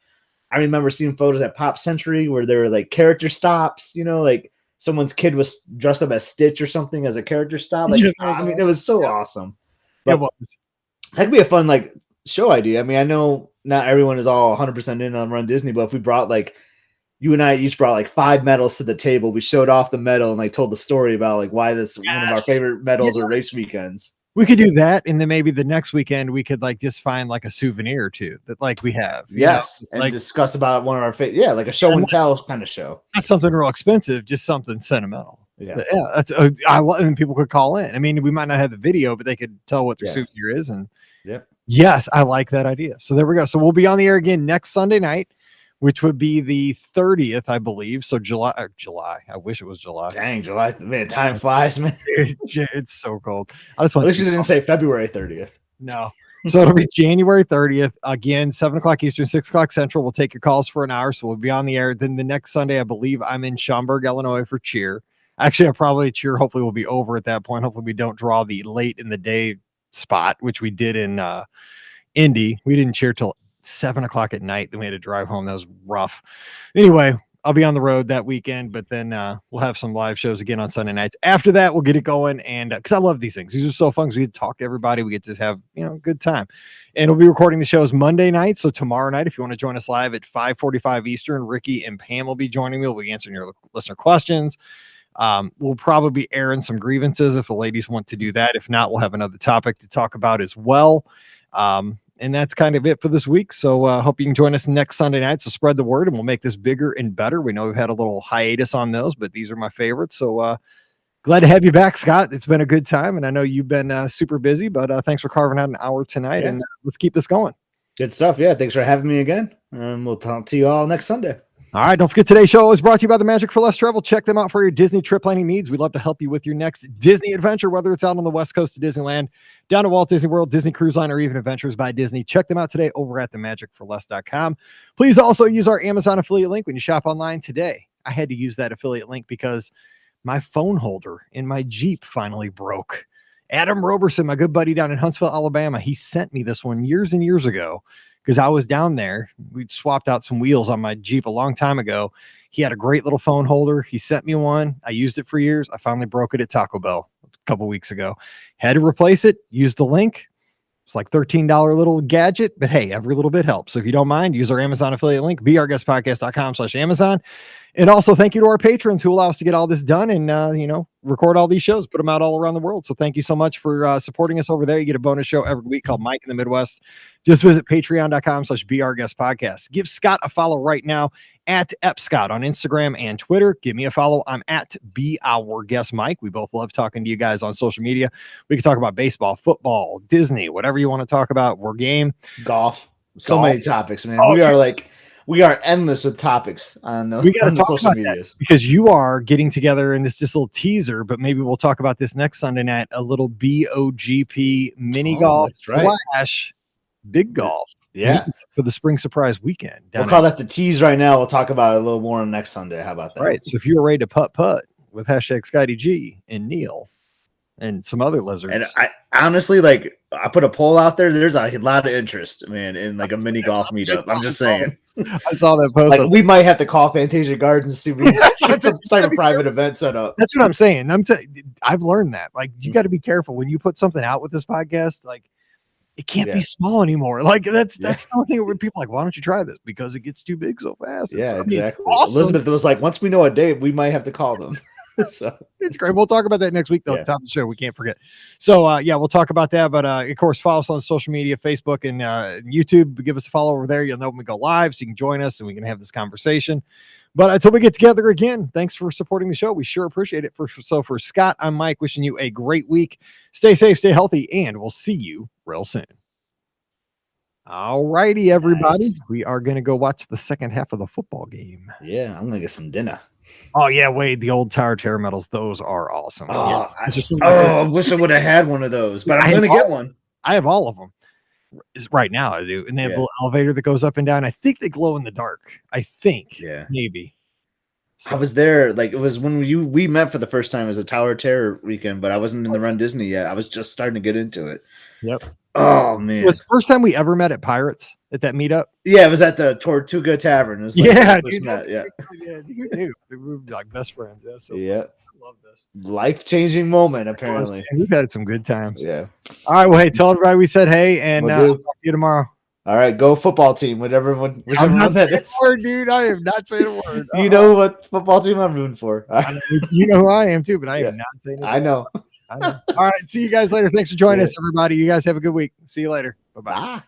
I remember seeing photos at Pop Century where there were like character stops, like someone's kid was dressed up as Stitch or something as a character stop. Like, it was so awesome. But that could be a fun like show idea. I mean, I know not everyone is all 100% in on Run Disney, but if we brought like you and I each brought like 5 medals to the table. We showed off the medal and like told the story about like why this one of our favorite medals or race weekends. We could do that, and then maybe the next weekend we could like just find like a souvenir or two that like we have. And like, discuss about one of our favorite. Yeah, like a show and tell kind of show. Not something real expensive, just something sentimental. Yeah, that's and people could call in. I mean, we might not have the video, but they could tell what their souvenir is. And yes, I like that idea. So there we go. So we'll be on the air again next Sunday night, which would be the 30th, I believe. So July. I wish it was July. Dang, July. Man, time flies, man. It's so cold. I just want At least you didn't say February 30th. No. So it'll be January 30th. Again, 7 o'clock Eastern, 6 o'clock Central. We'll take your calls for an hour. So we'll be on the air. Then the next Sunday, I believe I'm in Schaumburg, Illinois for cheer. Actually, I'll probably cheer. Hopefully we'll be over at that point. Hopefully we don't draw the late in the day spot, which we did in Indy. We didn't cheer till 7 o'clock at night. Then we had to drive home. That was rough. Anyway, I'll be on the road that weekend, but then we'll have some live shows again on Sunday nights. After that, we'll get it going. And because I love these things, these are so fun because we get to talk to everybody. We get to have a good time. And we'll be recording the shows Monday night. So tomorrow night, if you want to join us live at 5:45 Eastern, Ricky and Pam will be joining me. We'll be answering your listener questions. We'll probably be airing some grievances if the ladies want to do that. If not, we'll have another topic to talk about as well. And that's kind of it for this week. So hope you can join us next Sunday night. So spread the word and we'll make this bigger and better. We know we've had a little hiatus on those, but these are my favorites. So glad to have you back, Scott. It's been a good time. And I know you've been super busy, but thanks for carving out an hour tonight. And let's keep this going. Good stuff. Yeah. Thanks for having me again. We'll talk to you all next Sunday. All right. Don't forget, today's show is brought to you by the Magic for Less Travel. Check them out for your Disney trip planning needs. We'd love to help you with your next Disney adventure, whether it's out on the West Coast to Disneyland, down to Walt Disney World, Disney Cruise Line, or even Adventures by Disney. Check them out today over at themagicforless.com. Please also use our Amazon affiliate link when you shop online today. I had to use that affiliate link because my phone holder in my Jeep finally broke. Adam Roberson, my good buddy down in Huntsville, Alabama, he sent me this one years and years ago. because I was down there. We'd swapped out some wheels on my Jeep a long time ago. He had a great little phone holder. He sent me one. I used it for years. I finally broke it at Taco Bell a couple weeks ago. Had to replace it. Used the link. It's like $13 little gadget, but hey, every little bit helps. So if you don't mind, use our Amazon affiliate link, beourguestpodcast.com/Amazon. And also thank you to our patrons who allow us to get all this done and, record all these shows, put them out all around the world. So thank you so much for supporting us over there. You get a bonus show every week called Mike in the Midwest. Just visit patreon.com/beourguestpodcast. Give Scott a follow right now at @Scott on Instagram and Twitter. Give me a follow. I'm at Be Our Guest Mike. We both love talking to you guys on social media. We can talk about baseball, football, Disney, whatever you want to talk about. We're game. Golf. So many topics, man. We are endless with topics on the, we got to talk social about medias. because you are getting together, and this is just a little teaser, but maybe we'll talk about this next Sunday night, a little BOGP mini golf / big golf. Yeah. For the spring surprise weekend. We'll call that the tease right now. We'll talk about it a little more on next Sunday. How about that? Right. So if you're ready to putt with # G and Neil and some other lizards. And I honestly, I put a poll out there. There's a lot of interest, man, in like a mini golf meetup. I'm just saying. I saw that post. Like, we might have to call Fantasia Gardens to see if we can get some type of private event set up. That's what I'm saying. I've learned that. Like, you got to be careful when you put something out with this podcast. Like, it can't be small anymore. Like, that's the only thing where people are like, why don't you try this? Because it gets too big so fast. Exactly. Awesome. Elizabeth was like, once we know a date, we might have to call them. So it's great. We'll talk about that next week, though, at the top of the show. We can't forget. So, we'll talk about that. But, of course, follow us on social media, Facebook and YouTube. Give us a follow over there. You'll know when we go live, so you can join us and we can have this conversation. But until we get together again, thanks for supporting the show. We sure appreciate it. So for Scott, I'm Mike, wishing you a great week. Stay safe, stay healthy, and we'll see you real soon. All righty, everybody. Nice. We are going to go watch the second half of the football game. Yeah, I'm going to get some dinner. Oh, yeah, Wade, the old Tower Terror medals. Those are awesome. Oh, I wish I would have had one of those, but I'm going to get one. I have all of them. Right now, I do. And they have a little elevator that goes up and down. I think they glow in the dark. I think. Yeah. Maybe. So. I was there. Like, it was when we met for the first time as a Tower Terror weekend, but I wasn't in the Run Disney yet. I was just starting to get into it. Yep. Oh, man. It was the first time we ever met at Pirates at that meetup. Yeah, it was at the Tortuga Tavern. It was dude, you knew. We were like best friends. Yeah. So I love this. Life-changing moment, apparently. We've had some good times. Yeah. All right. Well, hey, tell everybody we said hey, and I'll talk to you tomorrow. All right. Go football team, whichever one that is. Word, dude. I am not saying a word. You know what football team I'm rooting for. You know who I am, too, but I am not saying it. I know. All right. See you guys later. Thanks for joining us, everybody. You guys have a good week. See you later. Bye-bye.